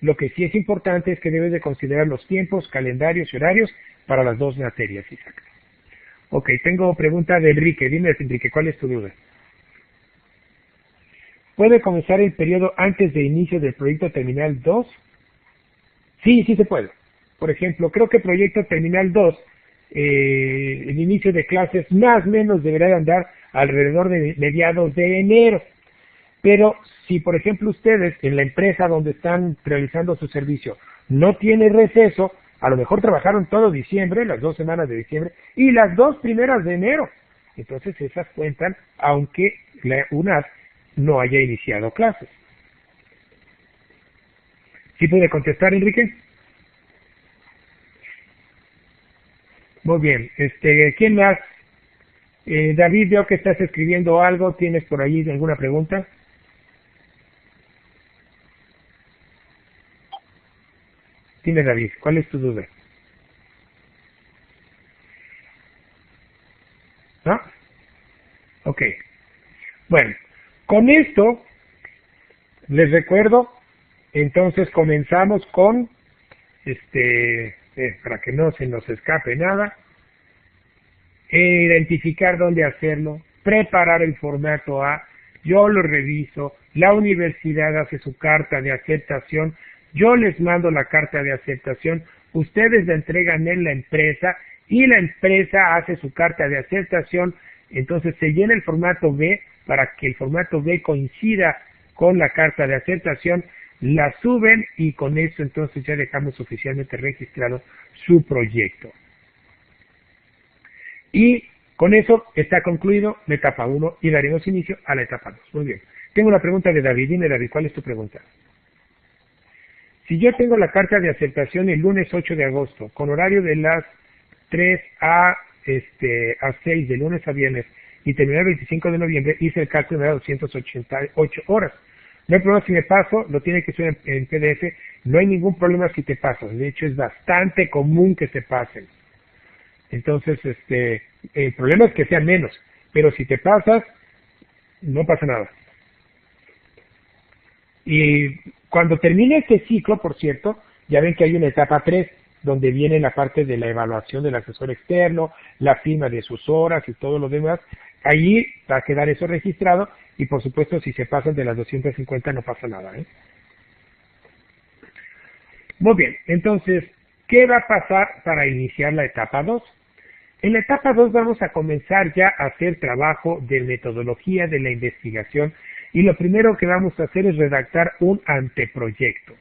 Lo que sí es importante es que debes de considerar los tiempos, calendarios y horarios para las dos materias, Isaac. Ok, tengo pregunta de Enrique. Dime, Enrique, ¿cuál es tu duda? ¿Puede comenzar el periodo antes de inicio del proyecto terminal 2? Sí, sí se puede. Por ejemplo, creo que proyecto terminal 2, el inicio de clases más o menos deberá de andar alrededor de mediados de enero. Pero si, por ejemplo, ustedes en la empresa donde están realizando su servicio no tiene receso, a lo mejor trabajaron todo diciembre, las 2 semanas de diciembre, y las 2 primeras de enero. Entonces esas cuentan, aunque la UNAD no haya iniciado clases. ¿Sí puede contestar, Enrique? Muy bien. ¿Quién más? David, veo que estás escribiendo algo. ¿Tienes por ahí alguna pregunta? Dime, David, ¿cuál es tu duda? ¿No? Ok. Bueno, con esto, les recuerdo, entonces comenzamos con, para que no se nos escape nada, identificar dónde hacerlo, preparar el formato A, yo lo reviso, la universidad hace su carta de aceptación, yo les mando la carta de aceptación, ustedes la entregan en la empresa y la empresa hace su carta de aceptación, entonces se llena el formato B para que el formato B coincida con la carta de aceptación, la suben y con eso entonces ya dejamos oficialmente registrado su proyecto. Y con eso está concluido la etapa 1 y daremos inicio a la etapa 2. Muy bien. Tengo una pregunta de David. Dime, David, ¿cuál es tu pregunta? Si yo tengo la carta de aceptación el lunes 8 de agosto, con horario de las 3 a 6, de lunes a viernes, y terminé el 25 de noviembre, hice el cálculo de 288 horas. No hay problema si me paso, lo tiene que ser en PDF, no hay ningún problema si te pasas. De hecho, es bastante común que se pasen. Entonces, el problema es que sean menos, pero si te pasas, no pasa nada. Y cuando termine este ciclo, por cierto, ya ven que hay una etapa 3, donde viene la parte de la evaluación del asesor externo, la firma de sus horas y todo lo demás. Allí va a quedar eso registrado y, por supuesto, si se pasan de las 250 no pasa nada. Muy bien, entonces, ¿qué va a pasar para iniciar la etapa 2? En la etapa 2 vamos a comenzar ya a hacer trabajo de metodología de la investigación y lo primero que vamos a hacer es redactar un anteproyecto.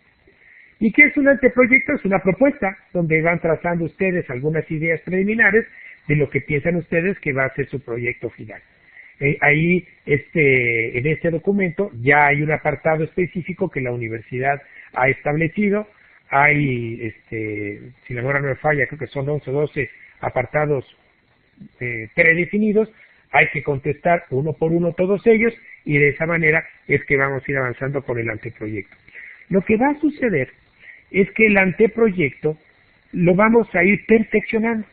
¿Y qué es un anteproyecto? Es una propuesta donde van trazando ustedes algunas ideas preliminares de lo que piensan ustedes que va a ser su proyecto final. Ahí, en este documento ya hay un apartado específico que la universidad ha establecido. Hay, si la memoria no me falla, creo que son 11 o 12 apartados predefinidos. Hay que contestar uno por uno todos ellos y de esa manera es que vamos a ir avanzando con el anteproyecto. Lo que va a suceder es que el anteproyecto lo vamos a ir perfeccionando,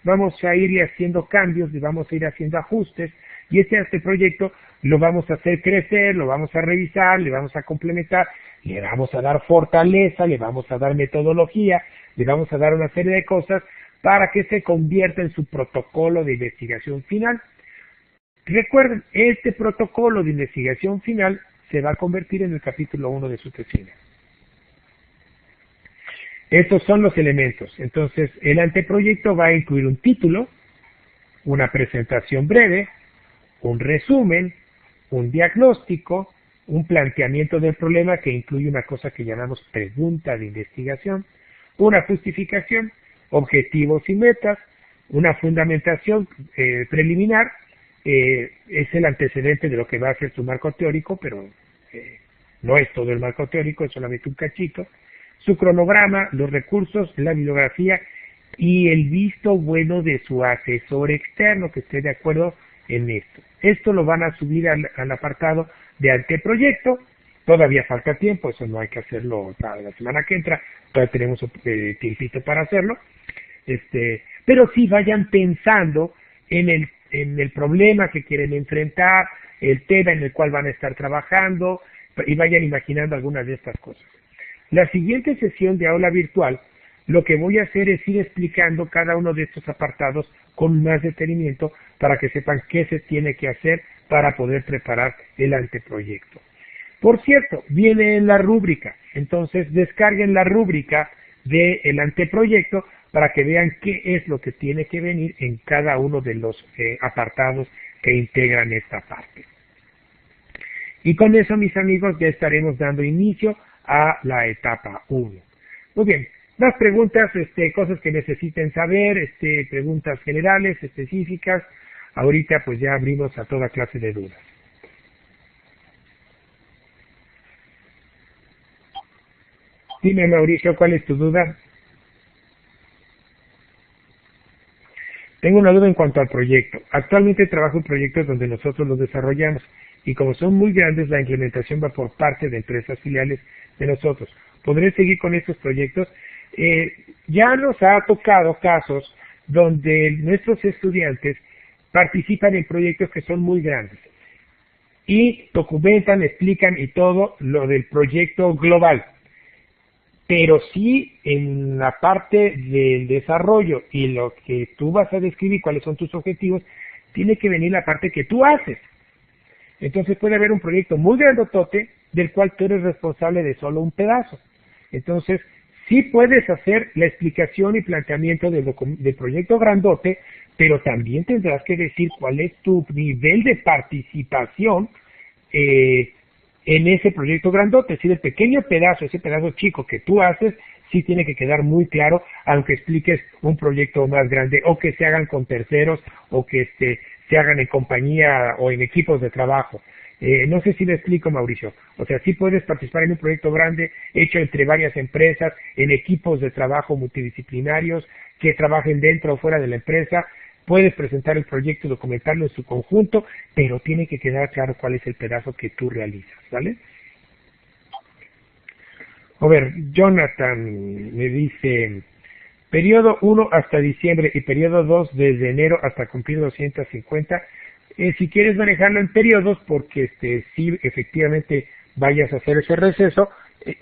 vamos a ir haciendo cambios y vamos a ir haciendo ajustes Y este anteproyecto lo vamos a hacer crecer, lo vamos a revisar, le vamos a complementar, le vamos a dar fortaleza, le vamos a dar metodología, le vamos a dar una serie de cosas para que se convierta en su protocolo de investigación final. Recuerden, este protocolo de investigación final se va a convertir en el capítulo 1 de su tesis. Estos son los elementos. Entonces, el anteproyecto va a incluir un título, una presentación breve, un resumen, un diagnóstico, un planteamiento del problema que incluye una cosa que llamamos pregunta de investigación, una justificación, objetivos y metas, una fundamentación preliminar, es el antecedente de lo que va a ser su marco teórico, pero no es todo el marco teórico, es solamente un cachito, su cronograma, los recursos, la bibliografía y el visto bueno de su asesor externo que esté de acuerdo en esto. Esto lo van a subir al apartado de anteproyecto. Todavía falta tiempo, eso no hay que hacerlo para la semana que entra, todavía tenemos tiempito para hacerlo. Pero sí vayan pensando en el problema que quieren enfrentar, el tema en el cual van a estar trabajando y vayan imaginando algunas de estas cosas. La siguiente sesión de aula virtual, lo que voy a hacer es ir explicando cada uno de estos apartados con más detenimiento para que sepan qué se tiene que hacer para poder preparar el anteproyecto. Por cierto, viene en la rúbrica, entonces descarguen la rúbrica del anteproyecto para que vean qué es lo que tiene que venir en cada uno de los apartados que integran esta parte. Y con eso, mis amigos, ya estaremos dando inicio a la etapa 1. Muy bien, más preguntas, cosas que necesiten saber, preguntas generales, específicas. Ahorita pues ya abrimos a toda clase de dudas. Dime, Mauricio, ¿cuál es tu duda? Tengo una duda en cuanto al proyecto. Actualmente trabajo en proyectos donde nosotros los desarrollamos y como son muy grandes, la implementación va por parte de empresas filiales de nosotros. ¿Podré seguir con estos proyectos? Ya nos ha tocado casos donde nuestros estudiantes participan en proyectos que son muy grandes y documentan, explican y todo lo del proyecto global. Pero sí en la parte del desarrollo y lo que tú vas a describir, cuáles son tus objetivos, tiene que venir la parte que tú haces. Entonces puede haber un proyecto muy grandotote del cual tú eres responsable de solo un pedazo. Entonces, sí puedes hacer la explicación y planteamiento del proyecto grandote, pero también tendrás que decir cuál es tu nivel de participación en ese proyecto grandote. Si el pequeño pedazo, ese pedazo chico que tú haces, sí tiene que quedar muy claro, aunque expliques un proyecto más grande, o que se hagan con terceros, o que se hagan en compañía o en equipos de trabajo. No sé si me explico, Mauricio. O sea, sí puedes participar en un proyecto grande hecho entre varias empresas, en equipos de trabajo multidisciplinarios que trabajen dentro o fuera de la empresa. Puedes presentar el proyecto y documentarlo en su conjunto, pero tiene que quedar claro cuál es el pedazo que tú realizas, ¿vale? A ver, Jonathan me dice, periodo 1 hasta diciembre y periodo 2 desde enero hasta cumplir 250. Si quieres manejarlo en periodos, porque si efectivamente vayas a hacer ese receso,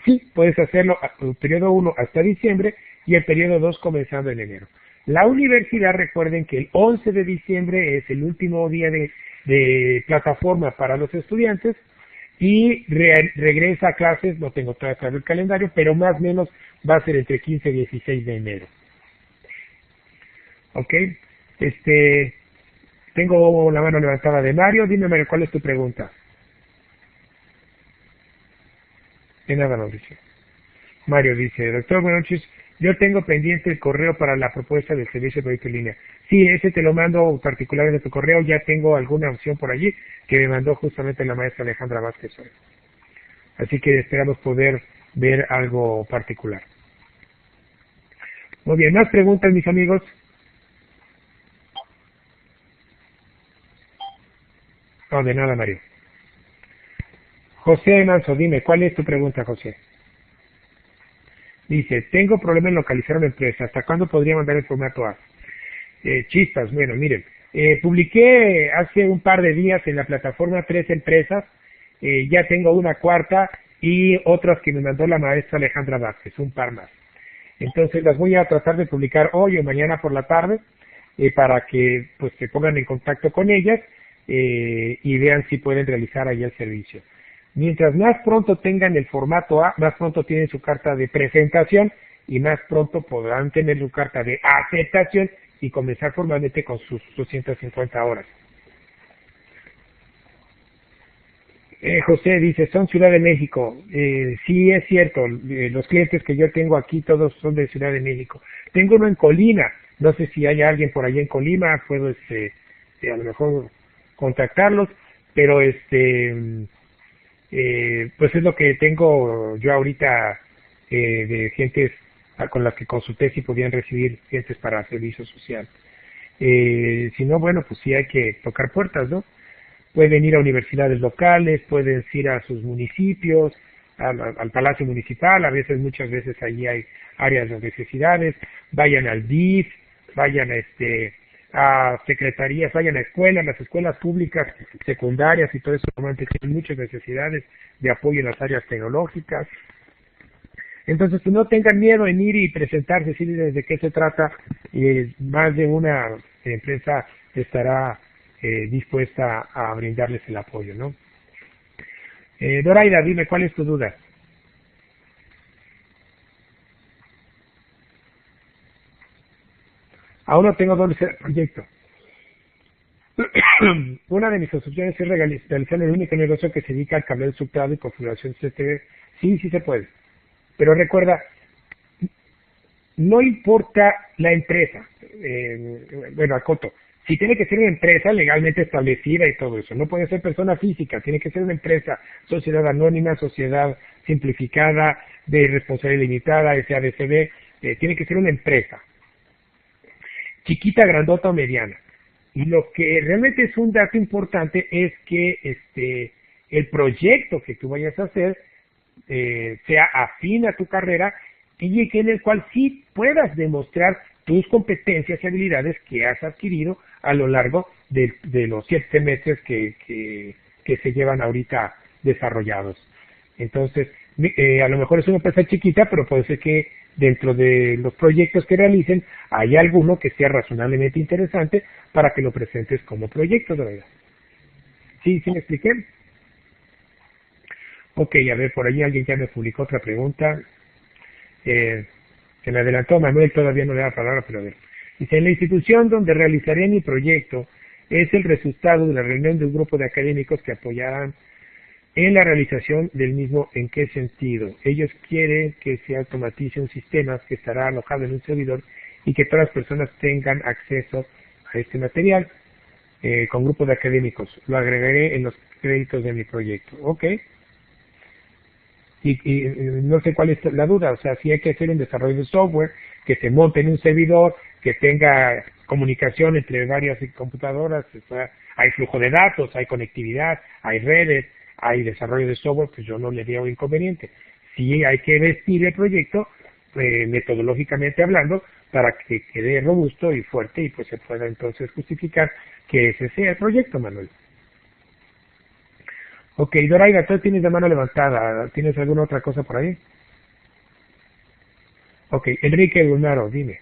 sí, puedes hacerlo el periodo 1 hasta diciembre y el periodo 2 comenzando en enero. La universidad, recuerden que el 11 de diciembre es el último día de plataforma para los estudiantes y regresa a clases, no tengo todavía claro el calendario, pero más o menos va a ser entre 15 y 16 de enero. ¿Ok? Tengo la mano levantada de Mario. Dime, Mario, ¿cuál es tu pregunta? De nada, Mauricio. Mario dice, doctor, buenas noches. Yo tengo pendiente el correo para la propuesta del servicio de proyecto en línea. Sí, ese te lo mando particular en tu correo. Ya tengo alguna opción por allí que me mandó justamente la maestra Alejandra Vázquez hoy. Así que esperamos poder ver algo particular. Muy bien, ¿más preguntas, mis amigos? No, de nada, Mario. José Manso, dime, ¿cuál es tu pregunta, José? Dice, tengo problema en localizar una empresa. ¿Hasta cuándo podría mandar el formato A? Chispas, bueno, miren, Publiqué hace un par de días en la plataforma 3 empresas, ya tengo una cuarta y otras que me mandó la maestra Alejandra Vázquez, un par más. Entonces las voy a tratar de publicar hoy o mañana por la tarde para que pues se pongan en contacto con ellas y vean si pueden realizar ahí el servicio. Mientras más pronto tengan el formato A, más pronto tienen su carta de presentación y más pronto podrán tener su carta de aceptación y comenzar formalmente con sus 250 horas. José dice, son Ciudad de México. Sí, es cierto, los clientes que yo tengo aquí todos son de Ciudad de México. Tengo uno en Colima, no sé si hay alguien por allá en Colima, puedo a lo mejor contactarlos, pero pues es lo que tengo yo ahorita de gentes con las que consulté si podían recibir gentes para servicio social. Si no, bueno, pues sí hay que tocar puertas, ¿no? Pueden ir a universidades locales, pueden ir a sus municipios, al Palacio Municipal, muchas veces allí hay áreas de necesidades, vayan al DIF, vayan a secretarías, vayan a escuelas, las escuelas públicas, secundarias y todo eso normalmente tienen muchas necesidades de apoyo en las áreas tecnológicas. Entonces, pues no tengan miedo en ir y presentarse, decirles de qué se trata, y más de una empresa estará dispuesta a brindarles el apoyo, ¿no? Doraida, dime, ¿cuál es tu duda? Aún no tengo dónde hacer el proyecto. Una de mis opciones es realizar el único negocio que se dedica al cableado subtrado y configuración CTV. Sí, sí se puede. Pero recuerda, no importa la empresa. Bueno, acoto. Si tiene que ser una empresa legalmente establecida y todo eso, no puede ser persona física, tiene que ser una empresa, sociedad anónima, sociedad simplificada, de responsabilidad limitada, SADCB, tiene que ser una empresa, chiquita, grandota o mediana. Y lo que realmente es un dato importante es que el proyecto que tú vayas a hacer sea afín a tu carrera y en el cual sí puedas demostrar tus competencias y habilidades que has adquirido a lo largo de los 7 semestres que se llevan ahorita desarrollados. Entonces, a lo mejor es una empresa chiquita, pero puede ser que dentro de los proyectos que realicen haya alguno que sea razonablemente interesante para que lo presentes como proyecto, de verdad. ¿Sí, sí me expliqué? Ok, a ver, por ahí alguien ya me publicó otra pregunta. Se me adelantó Manuel, todavía no le da la palabra, pero a ver. Dice, en la institución donde realizaré mi proyecto es el resultado de la reunión de un grupo de académicos que apoyarán en la realización del mismo. ¿En qué sentido? Ellos quieren que se automatice un sistema que estará alojado en un servidor y que todas las personas tengan acceso a este material con grupo de académicos. Lo agregaré en los créditos de mi proyecto. Ok. Y no sé cuál es la duda, o sea, si hay que hacer un desarrollo de software que se monte en un servidor, que tenga comunicación entre varias computadoras, o sea, hay flujo de datos, hay conectividad, hay redes, hay desarrollo de software, pues yo no le veo inconveniente. Sí hay que vestir el proyecto, metodológicamente hablando, para que quede robusto y fuerte y pues se pueda entonces justificar que ese sea el proyecto, Manuel. Ok, Doraida, tú tienes la mano levantada. ¿Tienes alguna otra cosa por ahí? Ok, Enrique Lunaro, dime.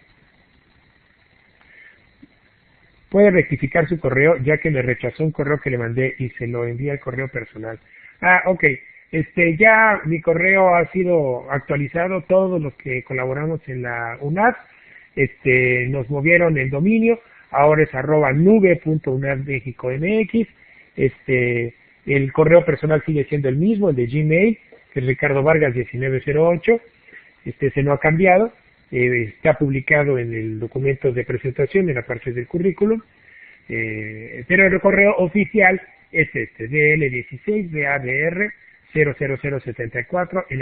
Puede rectificar su correo ya que me rechazó un correo que le mandé y se lo envía al correo personal. Ah, ok. Ya mi correo ha sido actualizado, todos los que colaboramos en la UNAD, nos movieron el dominio, ahora es @nube.unadmexico.mx, el correo personal sigue siendo el mismo, el de Gmail, que es Ricardo Vargas 1908, se no ha cambiado, está publicado en el documento de presentación, en la parte del currículum, pero el correo oficial es DL16BADR00074 en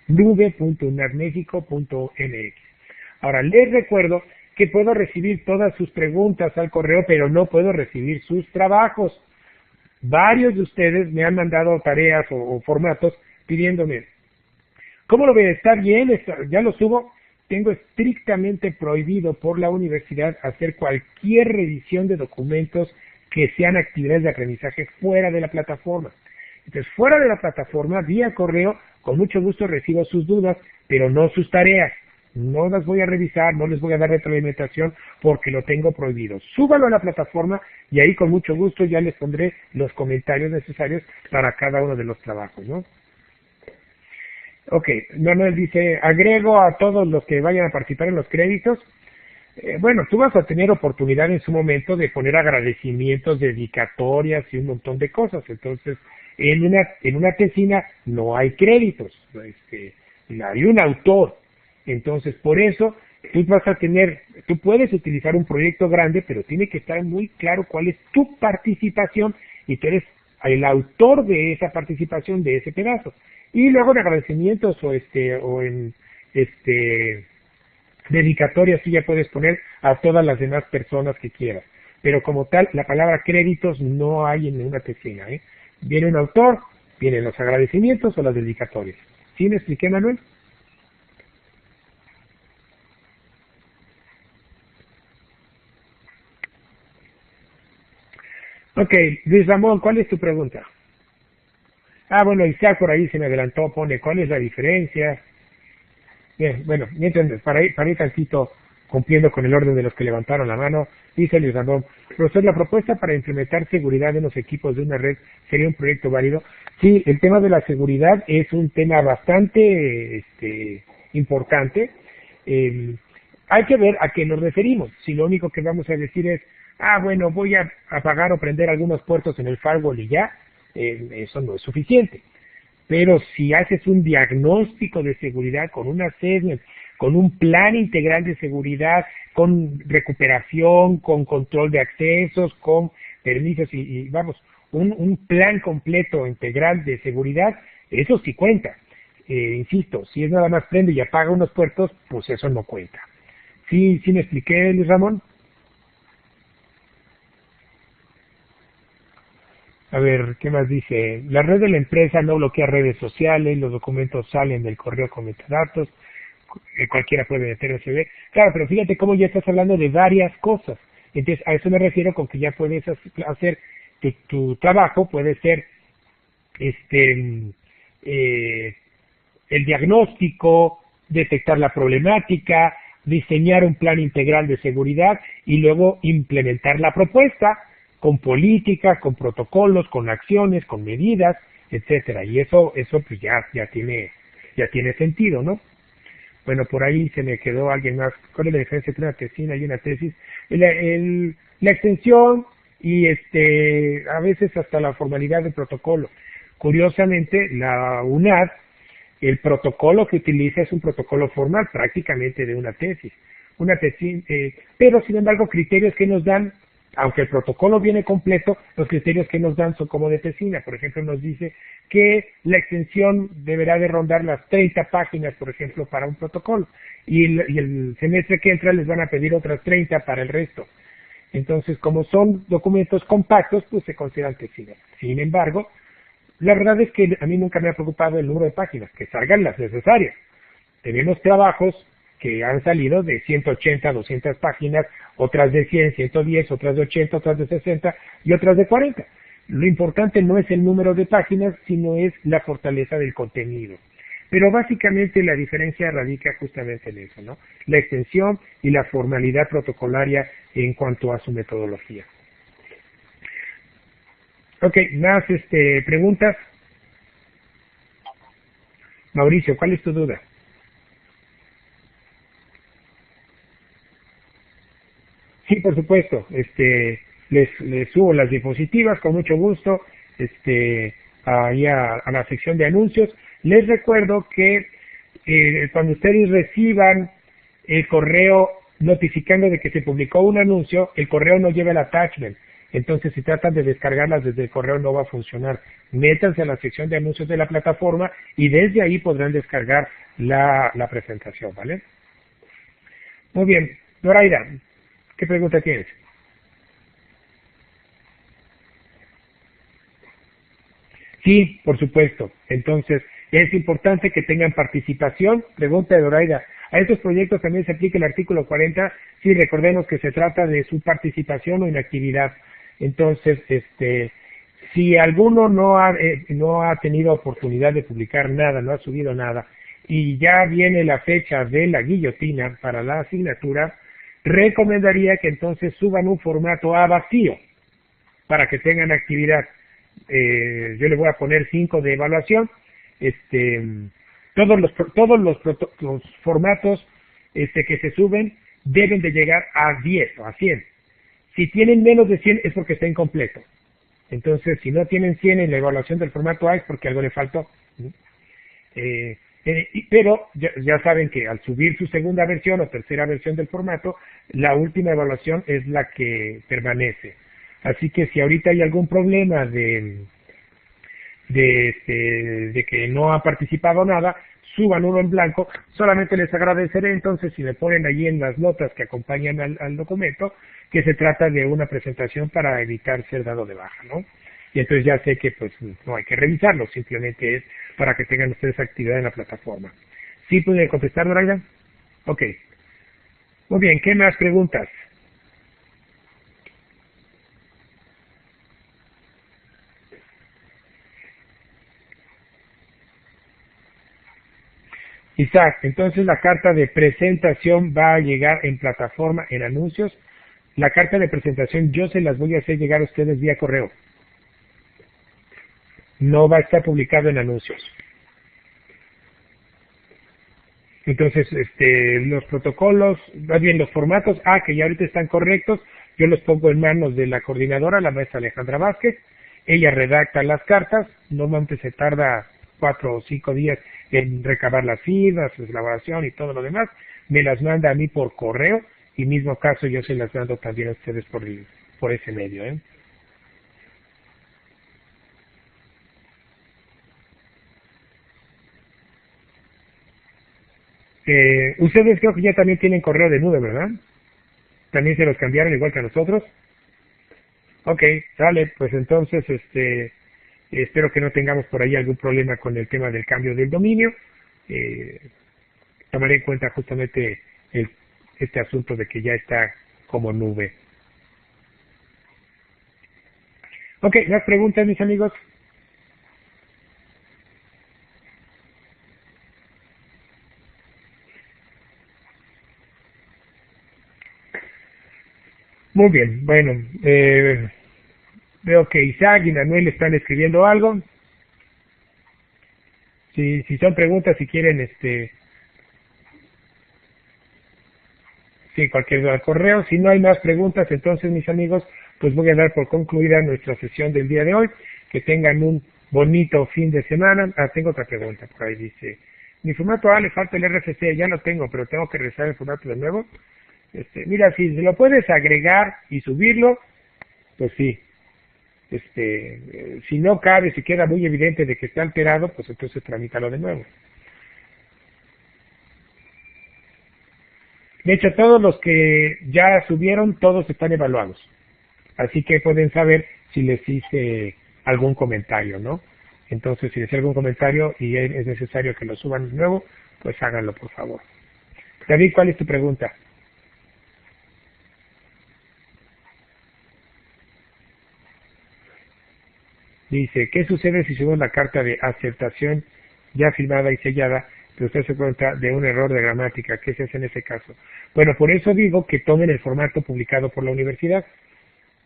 @nube.unadmexico.mx. Ahora, les recuerdo que puedo recibir todas sus preguntas al correo, pero no puedo recibir sus trabajos. Varios de ustedes me han mandado tareas o formatos pidiéndome, ¿cómo lo ve? ¿Está bien? ¿Ya lo subo? tengo estrictamente prohibido por la universidad hacer cualquier revisión de documentos que sean actividades de aprendizaje fuera de la plataforma. Entonces, fuera de la plataforma, vía correo, con mucho gusto recibo sus dudas, pero no sus tareas. No las voy a revisar, no les voy a dar retroalimentación porque lo tengo prohibido. Súbalo a la plataforma y ahí con mucho gusto ya les pondré los comentarios necesarios para cada uno de los trabajos, ¿no? Ok, Manuel dice, agrego a todos los que vayan a participar en los créditos. Bueno, tú vas a tener oportunidad en su momento de poner agradecimientos, dedicatorias y un montón de cosas. Entonces, en una tesina no hay créditos, hay un autor. Entonces, por eso, tú puedes utilizar un proyecto grande, pero tiene que estar muy claro cuál es tu participación y tú eres el autor de esa participación, de ese pedazo. Y luego en agradecimientos o en dedicatorias tú ya puedes poner a todas las demás personas que quieras. Pero como tal, la palabra créditos no hay en una tesina, ¿eh? Viene un autor, vienen los agradecimientos o las dedicatorias. ¿Sí me expliqué, Manuel? Ok, Luis Ramón, ¿cuál es tu pregunta? Ah, bueno, Isaac por ahí se me adelantó, pone, ¿cuál es la diferencia? Bien, bueno, mientras, para ir tantito cumpliendo con el orden de los que levantaron la mano, dice Luis Ramón, profesor, la propuesta para implementar seguridad en los equipos de una red sería un proyecto válido. Sí, el tema de la seguridad es un tema bastante importante. Hay que ver a qué nos referimos. Si lo único que vamos a decir es, bueno, voy a apagar o prender algunos puertos en el firewall y ya, eso no es suficiente. Pero si haces un diagnóstico de seguridad con un assessment, con un plan integral de seguridad, con recuperación, con control de accesos, con permisos y vamos, un plan completo integral de seguridad, eso sí cuenta. Insisto, si es nada más prende y apaga unos puertos, pues eso no cuenta. ¿Sí me expliqué, Luis Ramón? A ver, ¿qué más dice? La red de la empresa no bloquea redes sociales, los documentos salen del correo con metadatos, cualquiera puede meter USB. Claro, pero fíjate cómo ya estás hablando de varias cosas. Entonces, a eso me refiero con que ya puedes hacer tu trabajo, puede ser el diagnóstico, detectar la problemática, diseñar un plan integral de seguridad y luego implementar la propuesta con políticas, con protocolos, con acciones, con medidas, etcétera. Y eso pues ya tiene sentido, ¿no? Bueno, por ahí se me quedó alguien más. ¿Cuál es la diferencia entre una tesina y una tesis? La extensión y a veces hasta la formalidad del protocolo. Curiosamente, la UNAD, el protocolo que utiliza es un protocolo formal, prácticamente de una tesis. Pero sin embargo, criterios que nos dan, aunque el protocolo viene completo, los criterios que nos dan son como de tesina. Por ejemplo, nos dice que la extensión deberá de rondar las 30 páginas, por ejemplo, para un protocolo. Y el semestre que entra les van a pedir otras 30 para el resto. Entonces, como son documentos compactos, pues se consideran tesina. Sin embargo, la verdad es que a mí nunca me ha preocupado el número de páginas, que salgan las necesarias. Tenemos trabajos que han salido de 180, 200 páginas, otras de 100, 110, otras de 80, otras de 60 y otras de 40. Lo importante no es el número de páginas, sino es la fortaleza del contenido. Pero básicamente la diferencia radica justamente en eso, ¿no? La extensión y la formalidad protocolaria en cuanto a su metodología. Ok, más preguntas. Mauricio, ¿cuál es tu duda? Sí, por supuesto. Les subo las diapositivas con mucho gusto. Ahí a la sección de anuncios. Les recuerdo que cuando ustedes reciban el correo notificando de que se publicó un anuncio, el correo no lleva el attachment. Entonces, si tratan de descargarlas desde el correo, no va a funcionar. Métanse a la sección de anuncios de la plataforma y desde ahí podrán descargar la presentación, ¿vale? Muy bien. Doraida, ¿qué pregunta tienes? Sí, por supuesto. Entonces, es importante que tengan participación. Pregunta de Doraida, A estos proyectos también se aplica el artículo 40, si recordemos que se trata de su participación o inactividad. Entonces, si alguno no ha tenido oportunidad de publicar nada, no ha subido nada, y ya viene la fecha de la guillotina para la asignatura, recomendaría que entonces suban un formato a vacío para que tengan actividad. Yo le voy a poner 5 de evaluación. Todos los formatos que se suben deben de llegar a 10 o a 100. Si tienen menos de 100 es porque está incompleto. Entonces, si no tienen 100 en la evaluación del formato A es porque algo le faltó. Pero ya saben que al subir su segunda versión o tercera versión del formato, la última evaluación es la que permanece. Así que si ahorita hay algún problema de que no ha participado nada, suban uno en blanco. Solamente les agradeceré entonces si me ponen allí en las notas que acompañan al documento que se trata de una presentación para evitar ser dado de baja, ¿no? Y entonces ya sé que pues no hay que revisarlo, simplemente es para que tengan ustedes actividad en la plataforma. ¿Sí pueden contestar, Doraida? Ok. Muy bien, ¿qué más preguntas? Isaac, entonces la carta de presentación va a llegar en plataforma, en anuncios. La carta de presentación yo se las voy a hacer llegar a ustedes vía correo. No va a estar publicado en anuncios. Entonces, los protocolos, más bien los formatos, que ya ahorita están correctos, yo los pongo en manos de la coordinadora, la maestra Alejandra Vázquez. Ella redacta las cartas, normalmente se tarda 4 o 5 días en recabar las firmas, su elaboración y todo lo demás. Me las manda a mí por correo y mismo caso yo se las mando también a ustedes por ese medio, ¿eh? Ustedes creo que ya también tienen correo de nube, ¿verdad? También se los cambiaron igual que a nosotros. Ok, sale, pues entonces espero que no tengamos por ahí algún problema con el tema del cambio del dominio. Tomaré en cuenta justamente este asunto de que ya está como nube. Ok, ¿más preguntas, mis amigos? Muy bien, bueno, veo que Isaac y Manuel están escribiendo algo. Si son preguntas, si quieren, sí, cualquier duda al correo. Si no hay más preguntas, entonces, mis amigos, pues voy a dar por concluida nuestra sesión del día de hoy. Que tengan un bonito fin de semana. Tengo otra pregunta por ahí, dice. Mi formato A le falta el RFC, ya lo tengo, pero tengo que regresar el formato de nuevo. Mira, si se lo puedes agregar y subirlo, pues sí. Si no cabe, si queda muy evidente de que está alterado, pues entonces tramítalo de nuevo. De hecho, todos los que ya subieron, todos están evaluados. Así que pueden saber si les hice algún comentario, ¿no? Entonces, si les hice algún comentario y es necesario que lo suban de nuevo, pues háganlo, por favor. David, ¿cuál es tu pregunta? Dice, ¿qué sucede si subimos la carta de aceptación ya firmada y sellada, pero usted se cuenta de un error de gramática? ¿Qué se hace en ese caso? Bueno, por eso digo que tomen el formato publicado por la universidad.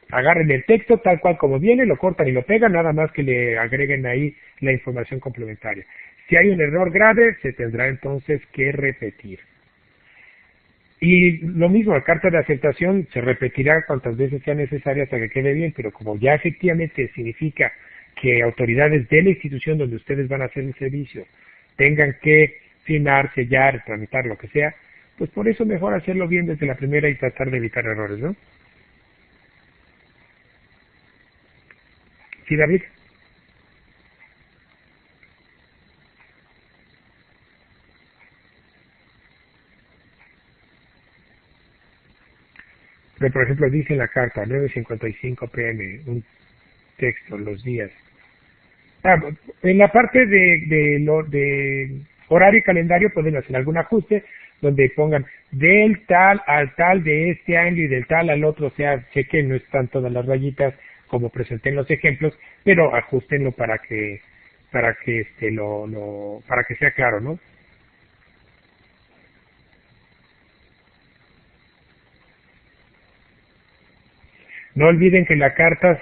Agarren el texto tal cual como viene, lo cortan y lo pegan, nada más que le agreguen ahí la información complementaria. Si hay un error grave, se tendrá entonces que repetir. Y lo mismo, la carta de aceptación se repetirá cuantas veces sea necesaria hasta que quede bien, pero como ya efectivamente significa que autoridades de la institución donde ustedes van a hacer el servicio tengan que firmar, sellar, tramitar, lo que sea, pues por eso mejor hacerlo bien desde la primera y tratar de evitar errores, ¿no? ¿Sí, David? Pero, por ejemplo, dice en la carta, 9:55 p.m., un texto, los días. En la parte de horario y calendario pueden hacer algún ajuste, donde pongan del tal al tal de este año y del tal al otro, o sea, chequen, no están todas las rayitas como presenté en los ejemplos, pero ajustenlo para que sea claro, ¿no? No olviden que la carta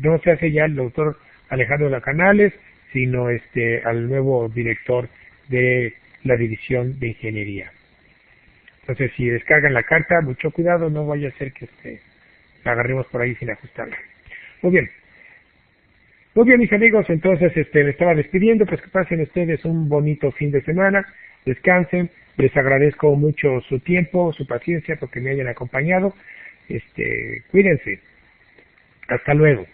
no se hace ya al doctor Alejandro Lacanales, sino al nuevo director de la División de Ingeniería. Entonces, si descargan la carta, mucho cuidado, no vaya a ser que la agarremos por ahí sin ajustarla. Muy bien. Muy bien, mis amigos, entonces me estaba despidiendo, pues que pasen ustedes un bonito fin de semana, descansen, les agradezco mucho su tiempo, su paciencia, porque me hayan acompañado, cuídense, hasta luego.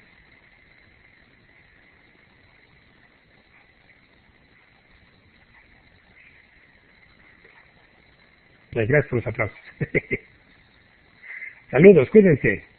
Gracias por los aplausos. Saludos, cuídense.